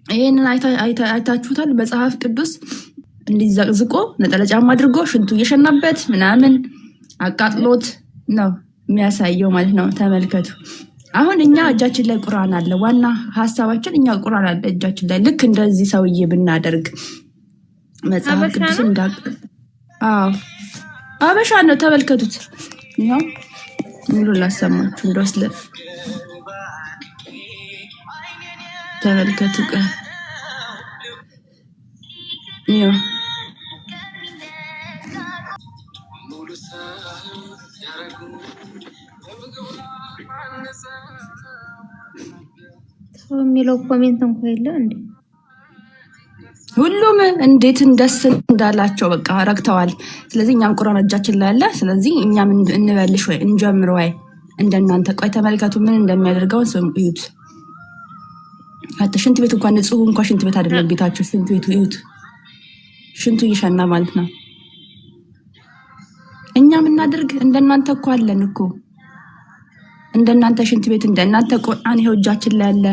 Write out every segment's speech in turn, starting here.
ይሄንን አይታችሁታል። መጽሐፍ ቅዱስ እንዲዘቅዝቆ ነጠላ ጫማ አድርጎ ሽንቱ እየሸናበት ምናምን አቃጥሎት ነው የሚያሳየው ማለት ነው። ተመልከቱ። አሁን እኛ እጃችን ላይ ቁርአን አለ። ዋና ሀሳባችን እኛ ቁርአን አለ እጃችን ላይ። ልክ እንደዚህ ሰውዬ ብናደርግ መጽሐፍ ቅዱስ አበሻ ነው። ተመልከቱት። ይሄው ሙሉ ላሰማችሁ እንደወስለ ተመልከቱ። ይሄው የሚለው ኮሜንት እንኳን የለ እንዴ? ሁሉም እንዴት እንደስ እንዳላቸው በቃ ረክተዋል። ስለዚህ እኛም ቁርአን እጃችን ላይ አለ። ስለዚህ እኛም እንበልሽ ወይ እንጀምር ወይ እንደናንተ። ቆይ ተመልከቱ ምን እንደሚያደርገው እዩት። አተ ሽንት ቤት እንኳን ንጹህ እንኳን ሽንት ቤት አይደለም ቤታችሁ። ሽንት ቤቱ እዩት። ሽንቱ ይሸና ማለት ነው። እኛም እናድርግ እንደናንተ እኮ አለን እኮ እንደናንተ ሽንት ቤት እንደናንተ ቁርአን ይሄው እጃችን ላይ አለ።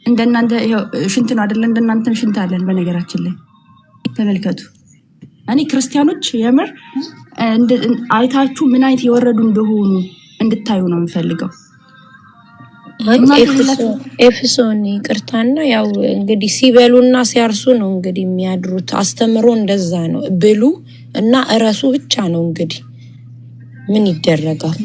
እንደናንተ ይሄው ሽንት ነው አይደል? እንደናንተ ሽንት አለን። በነገራችን ላይ ተመልከቱ። እኔ ክርስቲያኖች የምር አይታችሁ ምን አይነት የወረዱ እንደሆኑ እንድታዩ ነው የምፈልገው። ኤፌሶን ይቅርታና ያው እንግዲህ ሲበሉና ሲያርሱ ነው እንግዲህ የሚያድሩት። አስተምሮ እንደዛ ነው። ብሉ እና እረሱ ብቻ ነው እንግዲህ ምን ይደረጋል?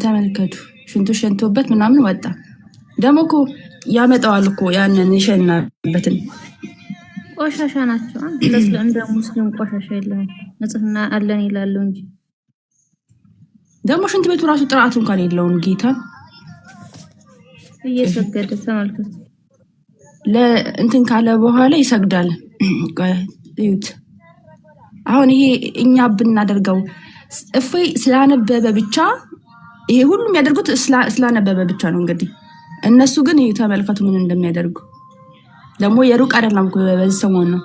ተመልከቱ። ሽንቱ ሸንቶበት ምናምን ወጣ። ደግሞ እኮ ያመጣዋል እኮ ያንን የሸናበትን ቆሻሻ ናቸው። ለስለ እንደ ሙስሊም ቆሻሻ የለም ንጽህና አለን ይላሉ እንጂ ደግሞ ሽንት ቤቱ ራሱ ጥራቱ እንኳን የለውም። ጌታ እየሰገደ ተመልከቱ። ለእንትን ካለ በኋላ ይሰግዳል። እዩት። አሁን ይሄ እኛ ብናደርገው እፎይ ስላነበበ ብቻ ይሄ ሁሉም የሚያደርጉት ስላነበበ ብቻ ነው። እንግዲህ እነሱ ግን ይሄ ተመልከቱ ምን እንደሚያደርጉ። ደግሞ የሩቅ አይደለም እኮ በዚህ ሰሞን ነው።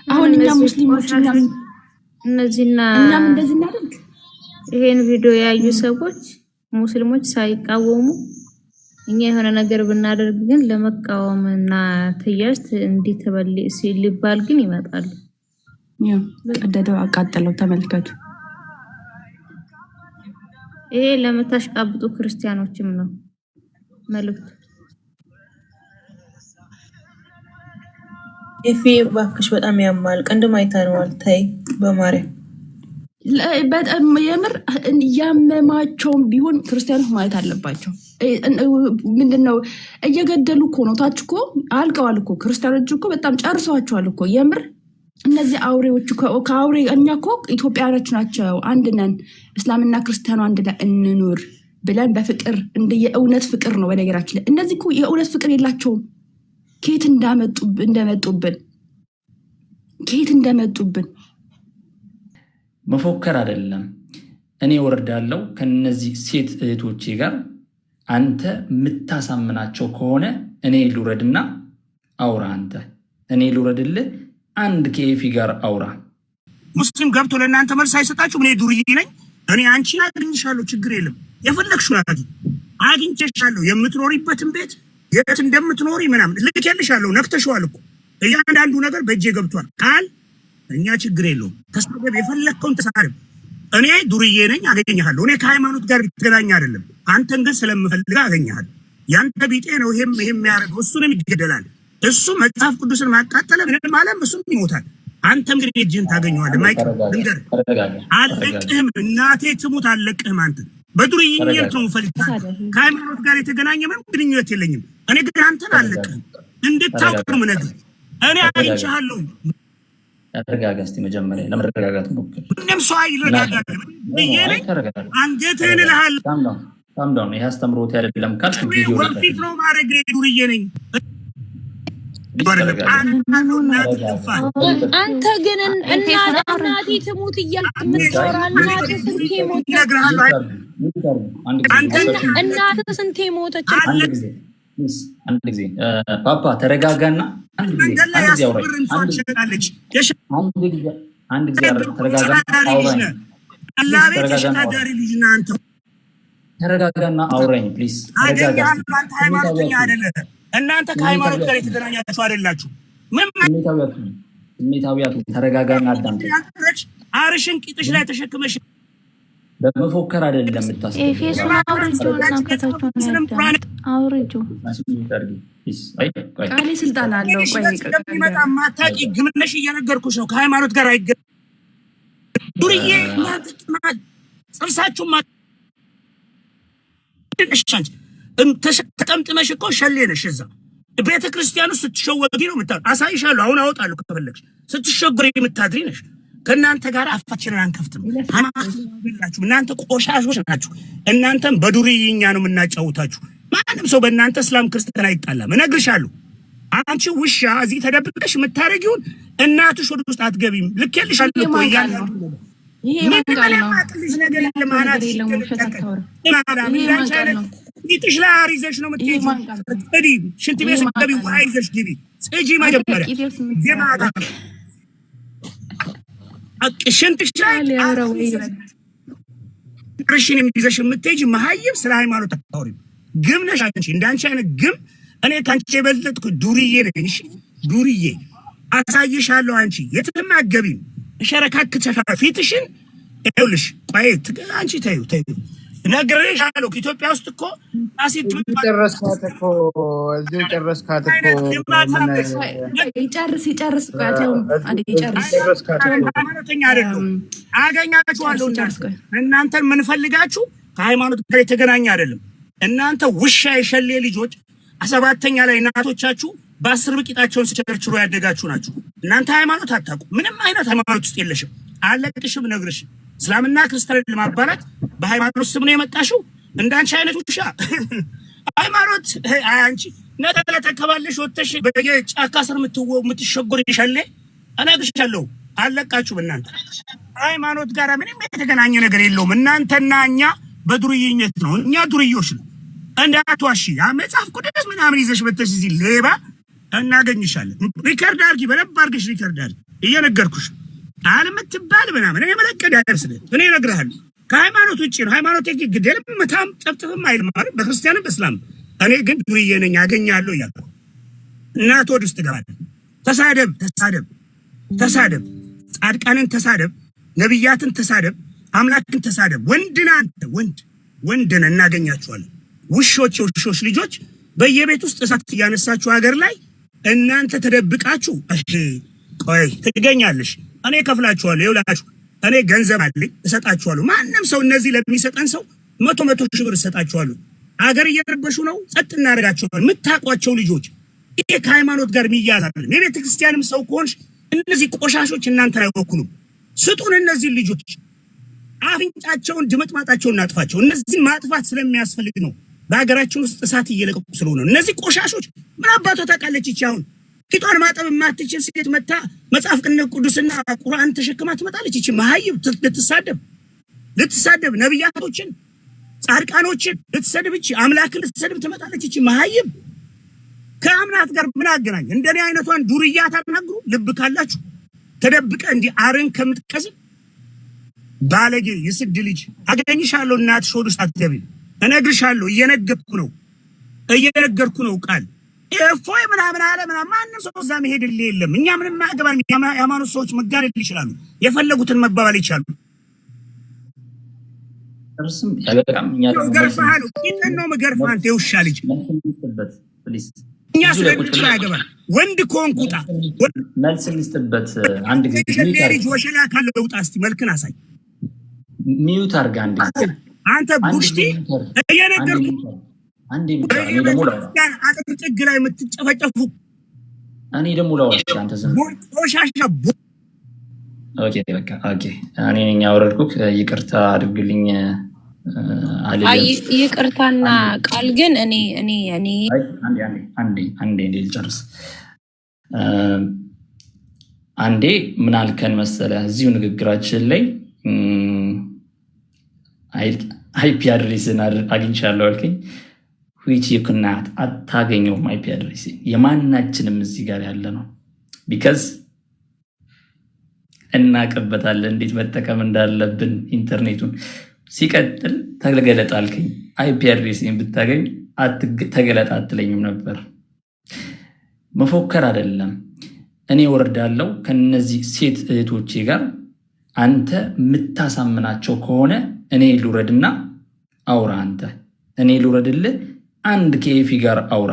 አሁን እኛ ሙስሊሞች እኛም እንደዚህ እናደርግ። ይሄን ቪዲዮ ያዩ ሰዎች ሙስሊሞች ሳይቃወሙ እኛ የሆነ ነገር ብናደርግ ግን ለመቃወምና ትያዝት እንዲተበል ሲልባል ግን ይመጣሉ። ቀደደው አቃጠለው። ተመልከቱ። ይሄ ለምታሽቃብጡ ክርስቲያኖችም ነው መልእክቱ። ኤፊ ባክሽ በጣም ያማል። ቅንድም አይተነዋል። ታይ በማርያም በጣም የምር እያመማቸውም ቢሆን ክርስቲያኖች ማየት አለባቸው። ምንድነው እየገደሉ እኮ ነው። ታች እኮ አልቀዋል እኮ ክርስቲያኖች እኮ በጣም ጨርሰዋቸዋል እኮ የምር። እነዚህ አውሬዎች ከአውሬ እኛ እኮ ኢትዮጵያኖች ናቸው። አንድ ነን፣ እስላምና ክርስቲያኑ አንድ ላይ እንኑር ብለን በፍቅር እንደ የእውነት ፍቅር ነው። በነገራችን ላይ እነዚህ እኮ የእውነት ፍቅር የላቸውም። ከየት እንደመጡብን መፎከር አይደለም። እኔ ወርዳለው ከነዚህ ሴት እህቶቼ ጋር አንተ የምታሳምናቸው ከሆነ እኔ ልውረድና አውራ። አንተ እኔ ልውረድልህ አንድ ከኤፊ ጋር አውራ። ሙስሊም ገብቶ ለእናንተ መልስ አይሰጣችሁም። እኔ ዱርዬ ነኝ። እኔ አንቺን አግኝሻለሁ፣ ችግር የለም። የፈለግሽው አግኝቼሻለሁ። የምትኖሪበትን ቤት የት እንደምትኖሪ ምናምን ልኬልሻለሁ። ነክተሽዋል እኮ እያንዳንዱ ነገር በእጄ ገብቷል። ቃል እኛ ችግር የለውም። ተሳደብ፣ የፈለግከውን ተሳደብ። እኔ ዱርዬ ነኝ፣ አገኘሃለሁ። እኔ ከሃይማኖት ጋር የተገናኘ አይደለም። አንተን ግን ስለምፈልግ አገኘሃለሁ። ያንተ ቢጤ ነው ይሄም የሚያደርገው። እሱንም ይገደላል። እሱ መጽሐፍ ቅዱስን ማቃጠለ ምንም አለም፣ እሱም ይሞታል። አንተም ግን እጅህን ታገኘዋለህ። ማይቀር ድንገር አለቅህም። እናቴ ትሙት አለቅህም። አንተ በዱርዬነት ነው ፈልግ። ከሃይማኖት ጋር የተገናኘ ምንም ግንኙነት የለኝም። እኔ ግን አንተን አለቅህም። እንድታውቅ ነው ነገር እኔ አይቻለሁ። ተረጋጋ። እስቲ መጀመሪያ ለመረጋጋት ሞክር። ምንም ሰው አይረጋጋም። በየኔ አንገትህን እልሃለሁ። ታምዳው ነው ያስተምሮት አይደለም ካልክ ቪዲዮ ወንፊት ነው ማረግ ዱርዬ ነኝ። አንተ ግን እናቴ ትሙት እያልክ እናትህ ስንቴ ሞተች? አንድ ጊዜ ፓፓ ተረጋጋና አንድ ጊዜ አንድ ጊዜ ተረጋጋና አውራኝ ፕሊዝ። ሃይማኖተኛ አይደለ? እናንተ ከሃይማኖት ጋር የተገናኛችሁ አይደላችሁ። ስሜታዊያቱ ተረጋጋና አዳምጠኝ። አርሽን ቂጥሽ ላይ ተሸክመሽ በመፎከር አይደለም የምታስበው። ኤፌሶን አውርጁ ቃሌ ስልጣን አለው። ቆይ ማታቂ ግምነሽ እየነገርኩሽ ነው። ከሃይማኖት ጋር አይገናኝም። ዱርዬ ጽርሳችሁ ተጠምጥመሽ እኮ ሸሌ ነሽ። እዛ ቤተ ክርስቲያን ውስጥ ስትሸወጊ ነው የምታ አሳይሻለሁ። አሁን አወጣለሁ ከፈለግሽ። ስትሸጉሪ የምታድሪ ነሽ። ከእናንተ ጋር አፋችንን አንከፍትም። ሃይማኖት እናንተ ቆሻሾች ናችሁ። እናንተም በዱርዬኛ ነው የምናጫውታችሁ። ማንም ሰው በእናንተ እስላም ክርስቲያን አይጣላም። እነግርሻለሁ። አንቺ ውሻ እዚህ ተደብቀሽ የምታረጊውን እናትሽ ወደ ውስጥ አትገቢም። ልኬልሻለሁ እኮ እያለሁ ይሄ ማንጋል ነው። ነገር ለማናት ይጥሽ ላይ አሪዘሽ ነው የምትሄጂው። እዲ ሽንት ቤት ገቢ አይዘሽ ግቢ ጽጂ መጀመሪያ የማታ ሽንትሽ ላይ ርሽን የሚይዘሽ የምትሄጂ መሀይም ስለ ሃይማኖት አታወሪም። ግም ነሽ አንቺ። እንዳንቺ አይነት ግም እኔ ካንቺ የበለጥኩ ዱርዬ ነኝ። እሺ ዱርዬ አሳይሻለሁ። አንቺ የትም አትገቢም። እሸረካክተሻ ፊትሽን ይኸውልሽ። ቆይ አንቺ ተይው ነግሬሻለሁ። ኢትዮጵያ ውስጥ እኮ አሲድ ጨረስካት እኮ እዚሁ ጨረስካት እኮ ይጨርስ ሃይማኖተኛ አይደለም። አገኛችኋለሁ። እናንተን የምንፈልጋችሁ ከሃይማኖት ጋር የተገናኘ አይደለም። እናንተ ውሻ የሸሌ ልጆች 7ኛ ላይ እናቶቻችሁ በ10 ብቂጣቸውን ሲቸርችሩ ያደጋችሁ ናችሁ። እናንተ ሃይማኖት አታውቁ። ምንም አይነት ሃይማኖት ውስጥ የለሽም። አለቅሽም ነግርሽ እስላምና ክርስቲያን ለማባላት በሃይማኖት ስም ነው የመጣሽው። እንዳንቺ አይነት ውሻ ሃይማኖት አንቺ ነጠላ ተከባለሽ ወጥተሽ በጫካ ስር የምትሸጎር ይሻለ አናግርሻለሁ። አለቃችሁ። እናንተ ሃይማኖት ጋር ምንም የተገናኘ ነገር የለውም። እናንተና እኛ በዱርዬነት ነው። እኛ ዱርዮች ነው። እንዳትዋሺ። መጽሐፍ ቅዱስ ምናምን ይዘሽ በተሽ እዚህ ሌባ እናገኝሻለን። ሪከርድ አድርጊ፣ በደንብ አድርገሽ ሪከርድ አድርጊ። እየነገርኩሽ አልምትባል ምናምን እኔ መለቀድ ያደርስል። እኔ እነግርሃለሁ ከሃይማኖት ውጪ ነው። ሃይማኖት ግዴለም መታም ጨብጥብም አይልም ማለት በክርስቲያንም በእስላም። እኔ ግን ዱርዬ ነኝ አገኛለሁ እያልኩ እናት ወድ ውስጥ ገባለሁ። ተሳደብ፣ ጻድቃንን ተሳደብ፣ ነብያትን ተሳደብ፣ አምላክን ተሳደብ። ወንድና አንተ ወንድን እናገኛችኋለን። ውሾች ልጆች በየቤት ውስጥ እሳት እያነሳችሁ ሀገር ላይ እናንተ ተደብቃችሁ እሺ ቆይ ትገኛለሽ። እኔ ከፍላችኋለሁ። ይውላችሁ እኔ ገንዘብ አለኝ እሰጣችኋለሁ። ማንም ሰው እነዚህ ለሚሰጠን ሰው 100 ሺህ ብር እሰጣችኋለሁ። ሀገር እየረበሹ ነው፣ ጸጥ እናደርጋቸዋለን። የምታውቋቸው ልጆች ይሄ ከሃይማኖት ጋር የሚያዛልን የቤተ ክርስቲያንም ሰው ከሆንሽ እነዚህ ቆሻሾች እናንተ አይወኩሉም። ስጡን እነዚህ ልጆች አፍንጫቸውን ድምጥማጣቸውን እናጥፋቸው። እነዚህ ማጥፋት ስለሚያስፈልግ ነው። በሀገራችን ውስጥ እሳት እየለቀቁ ስለሆነ እነዚህ ቆሻሾች ምን አባቷ ታውቃለች? ይቺ አሁን ፊቷን ማጠብ የማትችል ሴት መታ መጽሐፍ ቅዱስና ቁርአን ተሸክማ ትመጣለች። ይቺ መሀይብ ልትሳደብ ነብያቶችን ጻድቃኖችን ልትሰድብ፣ ይቺ አምላክን ልትሰድብ ትመጣለች። ይቺ መሀይብ ከአምላክ ጋር ምን አገናኝ? እንደኔ አይነቷን ዱርያ ታናግሩ። ልብ ካላችሁ ተደብቀ እንዲህ አርን ከምትቀዝም ባለጌ የስድ ልጅ አገኝሻለሁ። እናትሽ ሆድ ውስጥ አትገቢም። እነግርሻለሁ። እየነገርኩ ነው ቃል እፎይ ምናምን አለ ምናምን። ማንም ሰው እዛ መሄድ የለም። እኛ ምንም አያገባን። የሃይማኖት ሰዎች መጋደል ይችላሉ። የፈለጉትን መባባል ይችላሉ። እርስም ያለቃም እኛ ገርፋሉ። ይተን ነው መገርፋ። አንተ የውሻ ልጅ እኛ ስለቁጭ አያገባን። ወንድ ኮንኩጣ መልስ ልስጥበት። አንድ ጊዜ ልጅ ወሸላ ካለ ውጣ። እስቲ መልክን አሳይ። ሚዩት አድርጋ አንድ ጊዜ አንተ ቡሽቲ እየነገርኩ አንዴ ብቻ እኔ ደግሞ ላውራ። አጥር ጥግ ላይ የምትጨፈጨፉ እኔ ደግሞ ላውራ። አንተ ዝም ቆሻሻ። ኦኬ በቃ ኦኬ። እኔ ነኝ ያወረድኩክ። ይቅርታ አድርግልኝ። አይ ይቅርታና ቃል ግን እኔ አንዴ ልጨርስ። አንዴ ምን አልከን መሰለህ እዚሁ ንግግራችን ላይ አይፒ አድሬስን አግኝቻለሁ አልከኝ። which you cannot አታገኘውም። አይፒ አድሬስ የማናችንም እዚህ ጋር ያለ ነው። ቢካዝ እናቅበታለን እንዴት መጠቀም እንዳለብን ኢንተርኔቱን። ሲቀጥል ተገለጥ አልከኝ። አይፒ አድሬስን ብታገኝ ተገለጥ አትለኝም ነበር። መፎከር አይደለም። እኔ ወርዳለው ከነዚህ ሴት እህቶቼ ጋር አንተ የምታሳምናቸው ከሆነ እኔ ልውረድና አውራ። አንተ እኔ ልውረድልህ፣ አንድ ከኤፊ ጋር አውራ።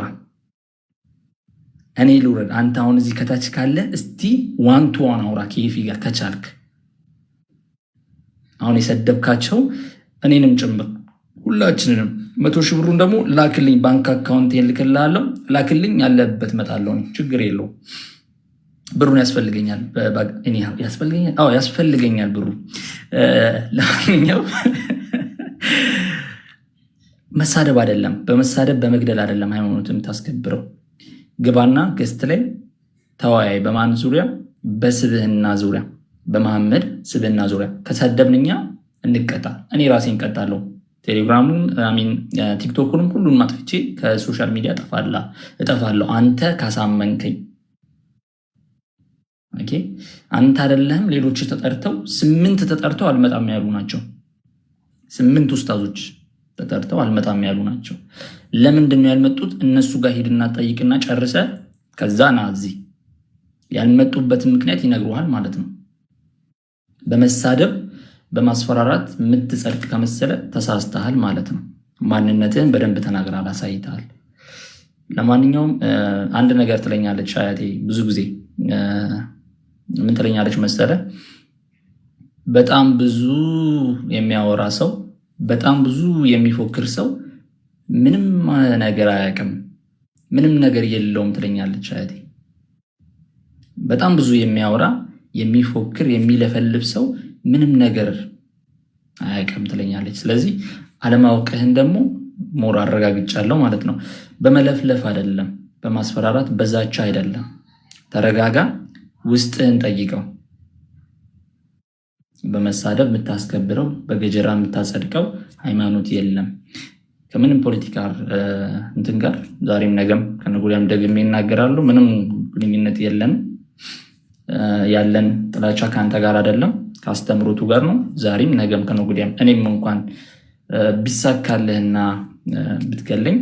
እኔ ልውረድ፣ አንተ አሁን እዚህ ከታች ካለ እስቲ ዋን ቱ ዋን አውራ ከኤፊ ጋር ከቻልክ። አሁን የሰደብካቸው እኔንም ጭምር ሁላችንንም 100 ሺህ ብሩን ደግሞ ላክልኝ፣ ባንክ አካውንት ልክልሃለሁ፣ ላክልኝ፣ ያለበት እመጣለሁ፣ ችግር የለው። ብሩን ያስፈልገኛል፣ ያስፈልገኛል ብሩ። ለማንኛውም መሳደብ አይደለም፣ በመሳደብ በመግደል አይደለም ሃይማኖትን የምታስከብረው። ግባና ገስት ላይ ተወያይ። በማን ዙሪያ? በስብህና ዙሪያ፣ በመሐመድ ስብህና ዙሪያ። ከሰደብንኛ እንቀጣ። እኔ ራሴ እንቀጣለሁ። ቴሌግራሙን ቲክቶኩንም ሁሉን ማጥፍቼ ከሶሻል ሚዲያ እጠፋለሁ። አንተ ካሳመንከኝ። ኦኬ፣ አንተ አይደለህም። ሌሎች ተጠርተው 8 ተጠርተው አልመጣም ያሉ ናቸው። 8 ኡስታዞች ተጠርተው አልመጣም ያሉ ናቸው። ለምንድን ነው ያልመጡት? እነሱ ጋር ሄድና ጠይቅና ጨርሰ ከዛ ና እዚህ። ያልመጡበትን ምክንያት ይነግሩሃል ማለት ነው። በመሳደብ በማስፈራራት የምትጸድቅ ከመሰለ ተሳስተሃል ማለት ነው። ማንነትህን በደንብ ተናግረሃል፣ አሳይተሃል። ለማንኛውም አንድ ነገር ትለኛለች አያቴ ብዙ ጊዜ። ምን ትለኛለች መሰለ? በጣም ብዙ የሚያወራ ሰው፣ በጣም ብዙ የሚፎክር ሰው ምንም ነገር አያውቅም፣ ምንም ነገር የለውም ትለኛለች አያቴ። በጣም ብዙ የሚያወራ የሚፎክር የሚለፈልፍ ሰው ምንም ነገር አያውቅም ትለኛለች። ስለዚህ አለማወቅህን ደግሞ ሞር አረጋግጫለሁ ማለት ነው። በመለፍለፍ አይደለም፣ በማስፈራራት በዛቻ አይደለም። ተረጋጋ፣ ውስጥህን ጠይቀው። በመሳደብ የምታስከብረው በገጀራ የምታጸድቀው ሃይማኖት የለም። ከምንም ፖለቲካ እንትን ጋር ዛሬም ነገም ከነገ ደግሜ ይናገራሉ። ምንም ግንኙነት የለንም። ያለን ጥላቻ ከአንተ ጋር አይደለም ከአስተምሮቱ ጋር ነው። ዛሬም ነገም ከነገ ወዲያም እኔም እንኳን ቢሳካልህና ብትገለኝ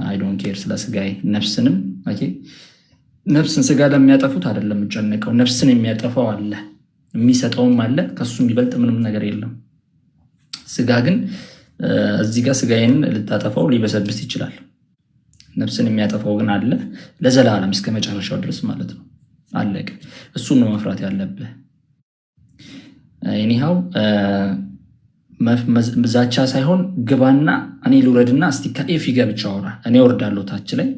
አይ ዶንት ኬር ስለ ስጋዬ። ነፍስንም ነፍስን ስጋ ለሚያጠፉት አይደለም የምጨነቀው። ነፍስን የሚያጠፋው አለ፣ የሚሰጠውም አለ። ከሱ የሚበልጥ ምንም ነገር የለም። ስጋ ግን እዚህ ጋር ስጋዬን ልታጠፋው ሊበሰብስ ይችላል። ነፍስን የሚያጠፋው ግን አለ ለዘላለም እስከ መጨረሻው ድረስ ማለት ነው። አለቀ። እሱን ነው መፍራት ያለብህ። ኒሃው ዛቻ ሳይሆን ግባና እኔ ልውረድና እስቲ ከኤፊ ጋር ብቻ አውራ። እኔ ወርዳለሁ ታች ላይ፣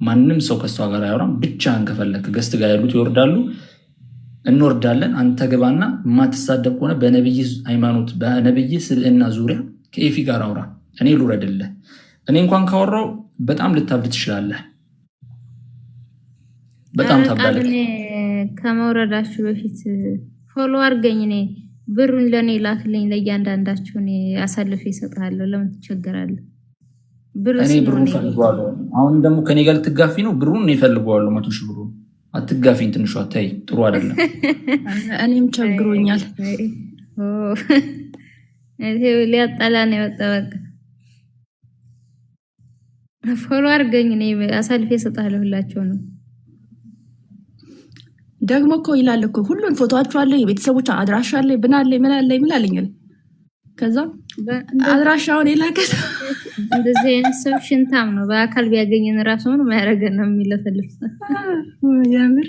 ማንም ሰው ከሷ ጋር አያወራም። ብቻህን ከፈለክ ገስት ጋር ያሉት ይወርዳሉ፣ እንወርዳለን። አንተ ግባና የማትሳደብ ከሆነ በነብይ ሃይማኖት በነብይ ስብዕና ዙሪያ ከኤፊ ጋር አውራ። እኔ ልውረድልህ። እኔ እንኳን ካወራው በጣም ልታብድ ትችላለህ። በጣም ታብዳለህ። ከመውረዳችሁ በፊት ፎሎ አድርገኝ። እኔ ብሩን ለኔ ላክልኝ፣ ለእያንዳንዳችሁ እኔ አሳልፌ እሰጥሃለሁ። ለምን ትቸገራለህ? እኔ ብሩን ፈልገዋለሁ። አሁን ደግሞ ከኔ ጋር ልትጋፊ ነው? ብሩን እኔ ፈልገዋለሁ። 100 ሺህ ብሩን አትጋፊኝ። ትንሿ ተይ፣ ጥሩ አይደለም። እኔም ቸግሮኛል። ሊያጣላ ነው የወጣ። በቃ ፎሎ አድርገኝ፣ እኔ አሳልፌ እሰጥሃለሁ። ሁላችሁ ነው ደግሞ እኮ ይላል እኮ ሁሉን ፎቶዋቸው አለ፣ የቤተሰቦች አድራሻ አለ፣ ምን አለኝ። ከዛ አድራሻውን የላከት እንደዚህ አይነት ሰው ሽንታም ነው። በአካል ቢያገኝን ራሱ ነው ማያረገን ነው የሚለፈልፍ። ያምር።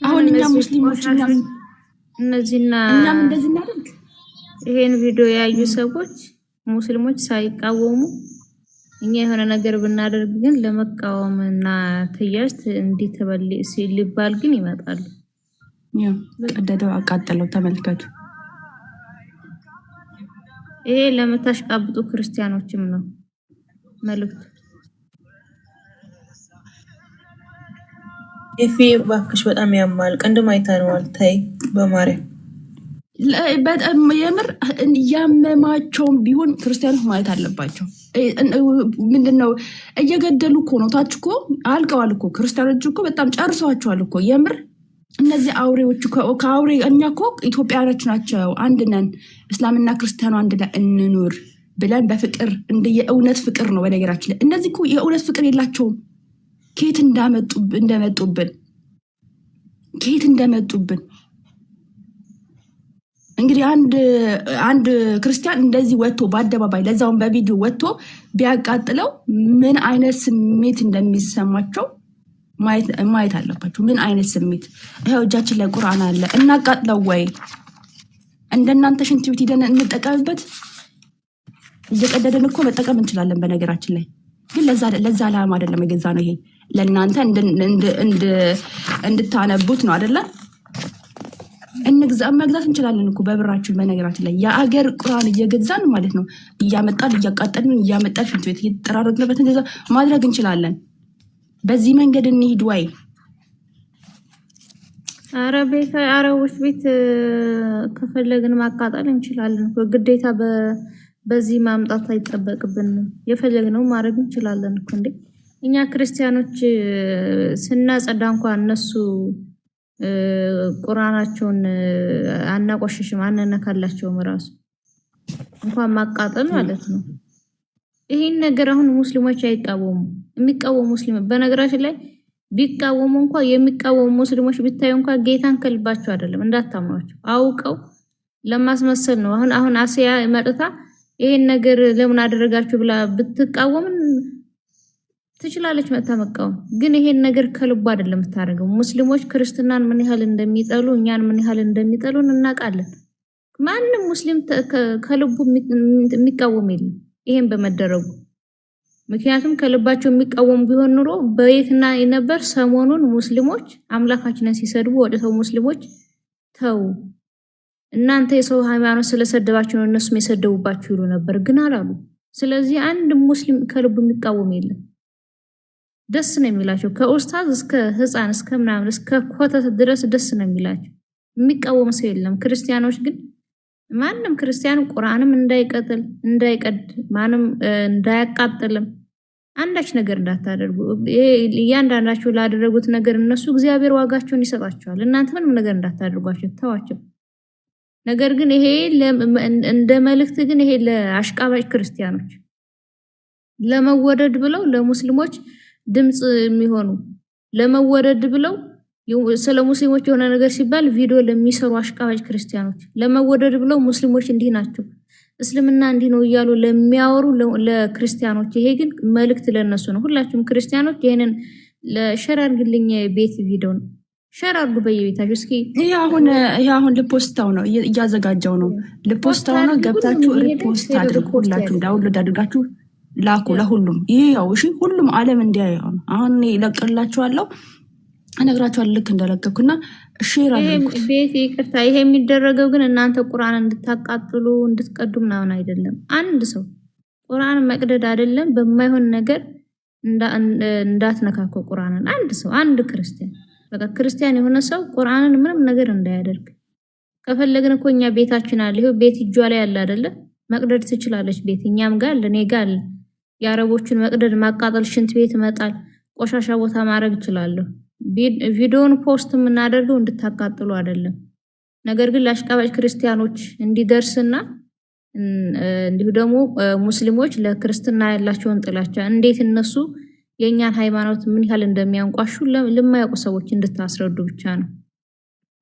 አሁን እኛ ሙስሊሞች እነዚህና እኛም እንደዚህ እናደርግ። ይሄን ቪዲዮ ያዩ ሰዎች ሙስሊሞች ሳይቃወሙ እኛ የሆነ ነገር ብናደርግ ግን ለመቃወምና ትያዝት እንዲተበል ሲልባል ግን ይመጣሉ። ቀደደው አቃጠለው። ተመልከቱ። ይሄ ለምታሽቃብጡ ክርስቲያኖችም ነው መልእክቱ። ኤፊ ባክሽ በጣም ያማል። ቅንድም አይተነዋል። ተይ በማርያም በጣም የምር ያመማቸውም ቢሆን ክርስቲያኖች ማየት አለባቸው። ምንድነው እየገደሉ እኮ ነው። ታች እኮ አልቀዋል እኮ ክርስቲያኖች እኮ በጣም ጨርሰዋቸዋል እኮ የምር እነዚህ አውሬዎቹ ከአውሬ እኛ እኮ ኢትዮጵያኖች ናቸው። አንድ ነን፣ እስላምና ክርስቲያኑ አንድ ላይ እንኑር ብለን በፍቅር የእውነት ፍቅር ነው። በነገራችን ላይ እነዚህ እኮ የእውነት ፍቅር የላቸውም። ከየት እንደመጡብን እንግዲህ አንድ ክርስቲያን እንደዚህ ወጥቶ በአደባባይ ለዛውን በቪዲዮ ወጥቶ ቢያቃጥለው ምን አይነት ስሜት እንደሚሰማቸው ማየት አለባቸው። ምን አይነት ስሜት? ይኸው እጃችን ላይ ቁርአን አለ። እናቃጥለው ወይ እንደናንተ ሽንት ቤት ሄደን እንጠቀምበት? እየቀደደን እኮ መጠቀም እንችላለን። በነገራችን ላይ ግን ለዛ ዓላማ አይደለም የገዛ ነው። ይሄ ለእናንተ እንድታነቡት ነው አይደለ? መግዛት እንችላለን እኮ በብራችን። በነገራችን ላይ የአገር ቁርአን እየገዛን ማለት ነው እያመጣን እያቃጠልን እያመጣን ሽንት ቤት እየተጠራረግንበት እንደዛ ማድረግ እንችላለን። በዚህ መንገድ እንሂድ ወይ? አረቦች ቤት ከፈለግን ማቃጠል እንችላለን። ግዴታ በዚህ ማምጣት አይጠበቅብንም። የፈለግነው ማድረግ እንችላለን እኮ እንዴ። እኛ ክርስቲያኖች ስናጸዳ እንኳን እነሱ ቁርአናቸውን አናቆሽሽም፣ አንነካላቸውም። ራሱ እንኳን ማቃጠል ማለት ነው። ይሄን ነገር አሁን ሙስሊሞች አይቃወሙ። የሚቃወሙ ሙስሊም በነገራችን ላይ ቢቃወሙ እንኳን የሚቃወሙ ሙስሊሞች ቢታዩ እንኳን ጌታን ከልባቸው አይደለም፣ እንዳታምኗቸው፣ አውቀው ለማስመሰል ነው። አሁን አሲያ መጥታ ይሄን ነገር ለምን አደረጋችሁ ብላ ብትቃወም ትችላለች፣ መጣ መቃወም። ግን ይሄን ነገር ከልቡ አይደለም የምታደርገው። ሙስሊሞች ክርስትናን ምን ያህል እንደሚጠሉ እኛን ምን ያህል እንደሚጠሉን እናውቃለን። ማንም ሙስሊም ከልቡ የሚቃወም የለም ይሄን በመደረጉ። ምክንያቱም ከልባቸው የሚቃወሙ ቢሆን ኑሮ በየትና ነበር ሰሞኑን ሙስሊሞች አምላካችንን ሲሰድቡ ወጥተው ሙስሊሞች ተው እናንተ የሰው ሃይማኖት ስለሰደባችሁ ነው እነሱም የሰደቡባችሁ ይሉ ነበር፣ ግን አላሉ። ስለዚህ አንድ ሙስሊም ከልቡ የሚቃወም የለም። ደስ ነው የሚላቸው ከኡስታዝ እስከ ህፃን እስከ ምናምን እስከ ኮተት ድረስ ደስ ነው የሚላቸው። የሚቃወም ሰው የለም። ክርስቲያኖች ግን ማንም ክርስቲያን ቁርአንም እንዳይቀድ ማንም እንዳያቃጥልም አንዳች ነገር እንዳታደርጉ። እያንዳንዳችሁ ላደረጉት ነገር እነሱ እግዚአብሔር ዋጋቸውን ይሰጣቸዋል። እናንተ ምንም ነገር እንዳታደርጓቸው ተዋቸው። ነገር ግን ይሄ እንደ መልእክት ግን ይሄ ለአሽቃባጭ ክርስቲያኖች ለመወደድ ብለው ለሙስሊሞች ድምጽ የሚሆኑ ለመወደድ ብለው ስለ ሙስሊሞች የሆነ ነገር ሲባል ቪዲዮ ለሚሰሩ አሽቃባጭ ክርስቲያኖች ለመወደድ ብለው ሙስሊሞች እንዲህ ናቸው እስልምና እንዲህ ነው እያሉ ለሚያወሩ ለክርስቲያኖች ይሄ ግን መልእክት ለነሱ ነው። ሁላችሁም ክርስቲያኖች ይሄንን ለሸር አድርጉልኝ። ቤት ቪዲዮ ነው ሸር አድርጉ በየቤታችሁ። እስኪ ይሄ አሁን ልፖስታው ነው እያዘጋጀው ነው። ልፖስታው ነው ገብታችሁ ሪፖስት አድርጉ። ሁላችሁም ዳውንሎድ አድርጋችሁ ላኩ ለሁሉም። ይሄ ያው እሺ ሁሉም ዓለም እንዲያየው ነው። አሁን ይለቅላችኋለሁ እነግራችኋለሁ ልክ እንደለቀኩና ሼር አድርጉት። ቤት ይቅርታ፣ ይሄ የሚደረገው ግን እናንተ ቁርአን እንድታቃጥሉ እንድትቀዱ ምናምን አይደለም። አንድ ሰው ቁርአን መቅደድ አይደለም በማይሆን ነገር እንዳትነካከው ቁርአንን። አንድ ሰው አንድ ክርስቲያን በቃ ክርስቲያን የሆነ ሰው ቁርአንን ምንም ነገር እንዳያደርግ። ከፈለግን እኮ እኛ ቤታችን አለ፣ ይሄ ቤት እጇ ላይ ያለ አይደለ መቅደድ ትችላለች። ቤት እኛም ጋር ለኔ ጋር የአረቦችን መቅደድ ማቃጠል፣ ሽንት ቤት መጣል፣ ቆሻሻ ቦታ ማድረግ እችላለሁ። ቪዲዮን ፖስት የምናደርገው እንድታቃጥሉ አይደለም። ነገር ግን ለአሽቃባጭ ክርስቲያኖች እንዲደርስና እንዲሁ ደግሞ ሙስሊሞች ለክርስትና ያላቸውን ጥላቻ እንዴት እነሱ የኛን ሃይማኖት ምን ያህል እንደሚያንቋሹ ለማያውቁ ሰዎች እንድታስረዱ ብቻ ነው።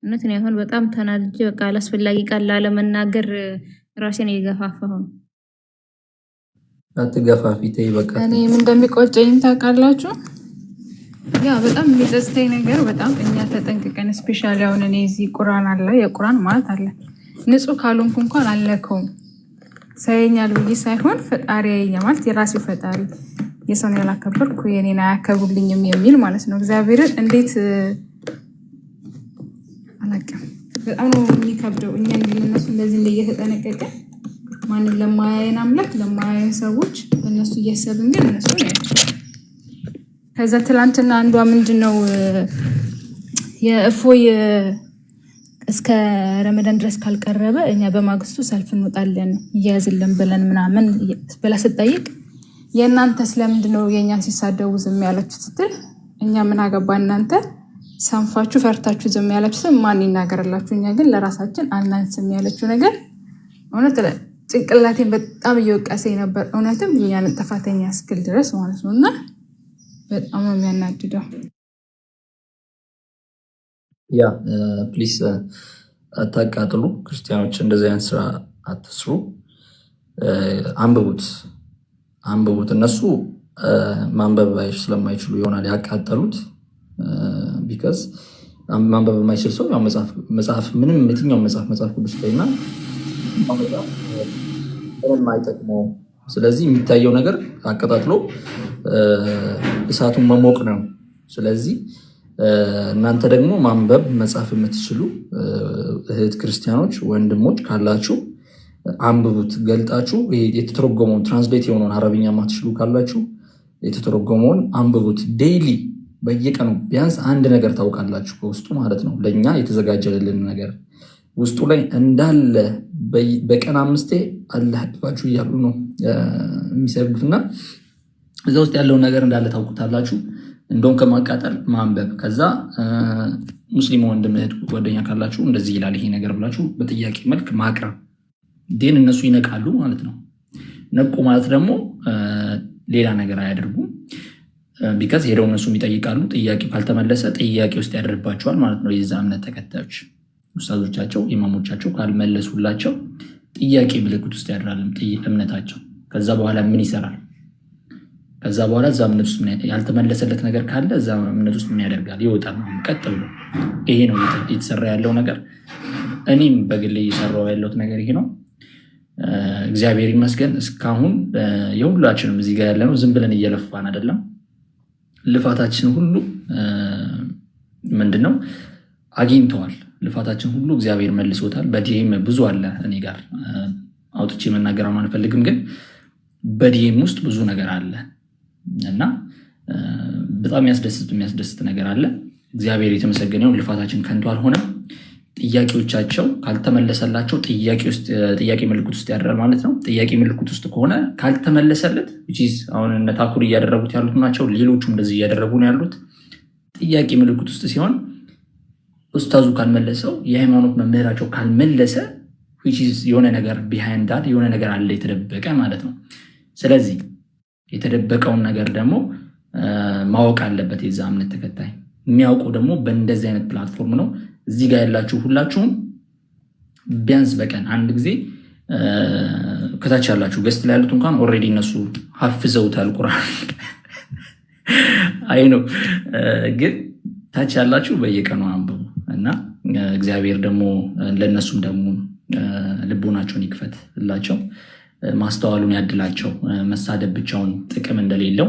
እውነት ነው። አሁን በጣም ተናድጄ በቃ አላስፈላጊ ቃል ላለመናገር ራሴን እየገፋፋሁ ነው። አትገፋፊ ተይ በቃ። እኔ ምን እንደሚቆጨኝ ታውቃላችሁ? ያ በጣም የሚጸጽተኝ ነገር በጣም እኛ ተጠንቅቀን ስፔሻሊ አሁን እኔ እዚህ ቁርአን አለ የቁርአን ማለት አለ ንጹህ ካልሆንኩ እንኳን አልነካውም። ሳይኛል ብዬ ሳይሆን ፈጣሪ ያየኛ ማለት የራሴው ፈጣሪ የሰውን ያላከበርኩ የኔን አያከብሩልኝም የሚል ማለት ነው። እግዚአብሔርን እንዴት አላውቅም። በጣም ነው የሚከብደው። እኛ እንግዲህ እነሱ እንደዚህ እንደየተጠነቀቀ ማንም ለማያየን አምላክ ለማያየን ሰዎች እነሱ እያሰብን ግን እነሱ ያያቸው። ከዛ ትላንትና አንዷ ምንድነው የእፎይ እስከ ረመዳን ድረስ ካልቀረበ እኛ በማግስቱ ሰልፍ እንወጣለን እያያዝልን ብለን ምናምን ብላ ስትጠይቅ የእናንተ ስለምንድነው የእኛን ሲሳደቡ ዝም ያለችው ስትል እኛ ምን አገባ እናንተ ሰንፋችሁ ፈርታችሁ ዝም ያላችሁ ማን ይናገርላችሁ? እኛ ግን ለራሳችን አናንስም ያለችው ነገር እውነት ጭንቅላቴን በጣም እየወቀሰኝ ነበር። እውነትም እኛን ጥፋተኛ እስክል ድረስ ማለት ነው። እና በጣም ነው የሚያናድደው። ያ ፕሊስ አታቃጥሉ ክርስቲያኖች፣ እንደዚህ አይነት ስራ አትስሩ። አንብቡት። እነሱ ማንበብ ስለማይችሉ ይሆናል ያቃጠሉት። ቢካዝ ማንበብ የማይችል ሰው መጽሐፍ ምንም የትኛው መጽሐፍ ቅዱስ ላይና ምንም አይጠቅመውም። ስለዚህ የሚታየው ነገር አቀጣጥሎ እሳቱን መሞቅ ነው። ስለዚህ እናንተ ደግሞ ማንበብ መጻፍ የምትችሉ እህት ክርስቲያኖች ወንድሞች ካላችሁ አንብቡት፣ ገልጣችሁ የተተረጎመውን ትራንስሌት የሆነውን አረብኛ ማትችሉ ካላችሁ የተተረጎመውን አንብቡት። ዴይሊ በየቀኑ ቢያንስ አንድ ነገር ታውቃላችሁ ከውስጡ ማለት ነው። ለእኛ የተዘጋጀልን ነገር ውስጡ ላይ እንዳለ በቀን 5 አላህ ያድፋችሁ እያሉ ነው የሚሰግዱት እና እዛ ውስጥ ያለውን ነገር እንዳለ ታውቁታላችሁ። እንደውም ከማቃጠል ማንበብ፣ ከዛ ሙስሊም ወንድም እህት ጓደኛ ካላችሁ እንደዚህ ይላል ይሄ ነገር ብላችሁ በጥያቄ መልክ ማቅረብ ዴን እነሱ ይነቃሉ ማለት ነው። ነቁ ማለት ደግሞ ሌላ ነገር አያደርጉም። ቢካዝ ሄደው እነሱ ይጠይቃሉ። ጥያቄው ካልተመለሰ ጥያቄ ውስጥ ያደርባቸዋል ማለት ነው። የዛ እምነት ተከታዮች ኡስታዞቻቸው ኢማሞቻቸው ካልመለሱላቸው ጥያቄ ምልክት ውስጥ ያድራል እምነታቸው። ከዛ በኋላ ምን ይሰራል? ከዛ በኋላ እዛ እምነት ውስጥ ያልተመለሰለት ነገር ካለ እዛ እምነት ውስጥ ምን ያደርጋል? ይወጣል። ቀጥ ብሎ ይሄ ነው የተሰራ ያለው ነገር። እኔም በግሌ እየሰራው ያለሁት ነገር ይሄ ነው። እግዚአብሔር ይመስገን እስካሁን የሁላችንም እዚህ ጋር ያለነው ዝም ብለን እየለፋን አይደለም። ልፋታችን ሁሉ ምንድነው አግኝተዋል። ልፋታችን ሁሉ እግዚአብሔር መልሶታል። በዲኤም ብዙ አለ። እኔ ጋር አውጥቼ መናገር አልፈልግም፣ ግን በዲኤም ውስጥ ብዙ ነገር አለ እና በጣም የሚያስደስት ነገር አለ። እግዚአብሔር የተመሰገነው ልፋታችን ከንቱ አልሆነም። ጥያቄዎቻቸው ካልተመለሰላቸው ጥያቄ ምልክት ውስጥ ያደራል ማለት ነው። ጥያቄ ምልክት ውስጥ ከሆነ ካልተመለሰለት አሁን እነ ታኩር እያደረጉት ያሉት ናቸው። ሌሎቹም እንደዚህ እያደረጉ ነው ያሉት። ጥያቄ ምልክት ውስጥ ሲሆን ኡስታዙ ካልመለሰው፣ የሃይማኖት መምህራቸው ካልመለሰ የሆነ ነገር ቢሃይንድ ዳት የሆነ ነገር አለ የተደበቀ ማለት ነው። ስለዚህ የተደበቀውን ነገር ደግሞ ማወቅ አለበት የዛ እምነት ተከታይ። የሚያውቁ ደግሞ በእንደዚህ አይነት ፕላትፎርም ነው። እዚህ ጋር ያላችሁ ሁላችሁም ቢያንስ በቀን አንድ ጊዜ ከታች ያላችሁ ገስት ላይ ያሉት እንኳን ኦልሬዲ እነሱ ሀፍዘውታል ቁርአን አይ ነው፣ ግን ታች ያላችሁ በየቀኑ አንብቡ እና እግዚአብሔር ደግሞ ለእነሱም ደግሞ ልቦናቸውን ይክፈትላቸው፣ ማስተዋሉን ያድላቸው። መሳደብ ብቻውን ጥቅም እንደሌለው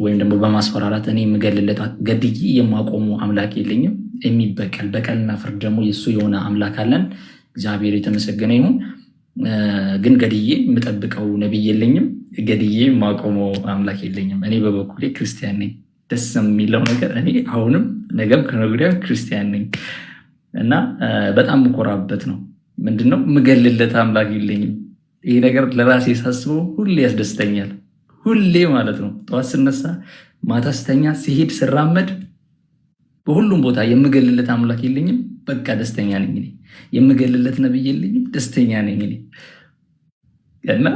ወይም ደግሞ በማስፈራራት እኔ የምገልለት ገድዬ የማቆሙ አምላክ የለኝም። የሚበቀል በቀልና ፍርድ ደግሞ የእሱ የሆነ አምላክ አለን። እግዚአብሔር የተመሰገነ ይሁን። ግን ገድዬ የምጠብቀው ነቢይ የለኝም። ገድዬ የማቆመው አምላክ የለኝም። እኔ በበኩሌ ክርስቲያን ነኝ። ደስ የሚለው ነገር እኔ አሁንም ነገም ከነገ ወዲያ ክርስቲያን ነኝ እና በጣም የምኮራበት ነው። ምንድነው የምገልለት አምላክ የለኝም። ይሄ ነገር ለራሴ ሳስበው ሁሌ ያስደስተኛል። ሁሌ ማለት ነው። ጠዋት ስነሳ፣ ማታ ስተኛ፣ ሲሄድ፣ ስራመድ፣ በሁሉም ቦታ የምገልለት አምላክ የለኝም። በቃ ደስተኛ ነኝ። የምገልለት ነብይ የለኝም። ደስተኛ ነኝ እና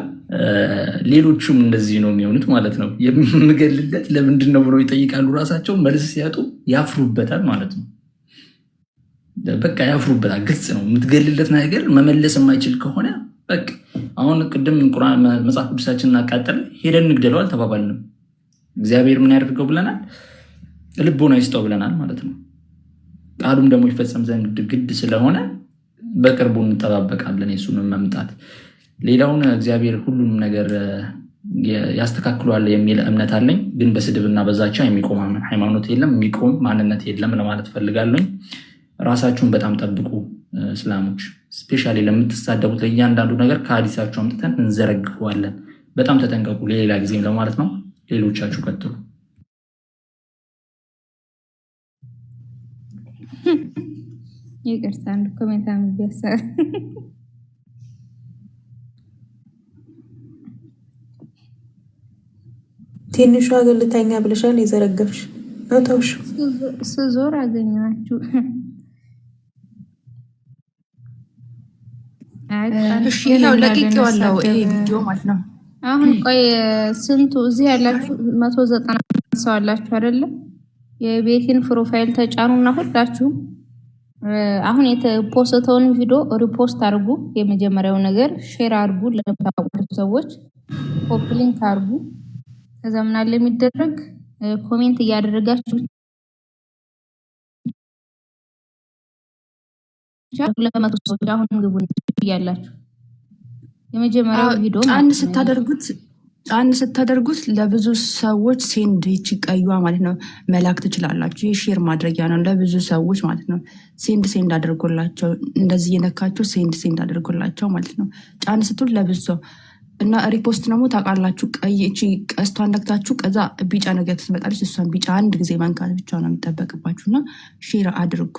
ሌሎቹም እንደዚህ ነው የሚሆኑት ማለት ነው። የምገልለት ለምንድን ነው ብለው ይጠይቃሉ። ራሳቸው መልስ ሲያጡ ያፍሩበታል ማለት ነው። በቃ ያፍሩበታል። ግልጽ ነው። የምትገልለት ነገር መመለስ የማይችል ከሆነ በቃ አሁን ቅድም ቁርአን መጽሐፍ ቅዱሳችንን እናቃጠለ ሄደን እንግደለው አልተባባልንም። እግዚአብሔር ምን ያደርገው ብለናል? ልቦና ይስጠው ብለናል ማለት ነው። ቃሉም ደግሞ ይፈጸም ዘንድ ግድ ስለሆነ በቅርቡ እንጠባበቃለን የሱንም መምጣት። ሌላውን እግዚአብሔር ሁሉንም ነገር ያስተካክሏል የሚል እምነት አለኝ። ግን በስድብና በዛቻ የሚቆም ሃይማኖት የለም፣ የሚቆም ማንነት የለም ለማለት ፈልጋለኝ። ራሳችሁን በጣም ጠብቁ እስላሞች። ስፔሻሊ ለምትሳደቡት ለእያንዳንዱ ነገር ከሀዲሳችሁ አምጥተን እንዘረግፈዋለን። በጣም ተጠንቀቁ። ለሌላ ጊዜም ለማለት ነው። ሌሎቻችሁ ቀጥሉ። ይቅርታ አንድ ኮሜንት አንብቤያለሁ። ትንሿ ግን ልተኛ ብለሻል የዘረገፍሽ ተውሽ ስዞር አገኘኋችሁ። እሺ ሌላው ለቅቄዋለሁ ይሄ ቪዲዮ ማለት ነው። አሁን ቆይ ስንቱ እዚህ ያላችሁ 190 ሰው አላችሁ አይደለ? የቤቲን ፕሮፋይል ተጫኑና ሁላችሁም አሁን የተፖስተውን ቪዲዮ ሪፖስት አድርጉ። የመጀመሪያው ነገር ሼር አድርጉ ለምታውቁት ሰዎች፣ ኮፒ ሊንክ አድርጉ። ከዛ ምን አለ የሚደረግ ኮሜንት እያደረጋችሁ ለመቶ ሰዎች አሁን ግቡ እያላችሁ የመጀመሪያው ቪዲዮ ጫን ስታደርጉት ለብዙ ሰዎች ሴንድ ይቺ ቀዩዋ ማለት ነው መላክ ትችላላችሁ። የሼር ማድረጊያ ነው ለብዙ ሰዎች ማለት ነው። ሴንድ አድርጎላቸው እንደዚህ የነካችሁ ሴንድ አድርጎላቸው ማለት ነው። ጫን ስትል ለብዙ ሰው እና ሪፖስት ደግሞ ታውቃላችሁ፣ ቀይ እቺ ቀስቷን ነክታችሁ ከዛ ቢጫ ነገር ትመጣለች። እሷን ቢጫ አንድ ጊዜ መንካት ብቻ ነው የሚጠበቅባችሁ እና ሼር አድርጉ።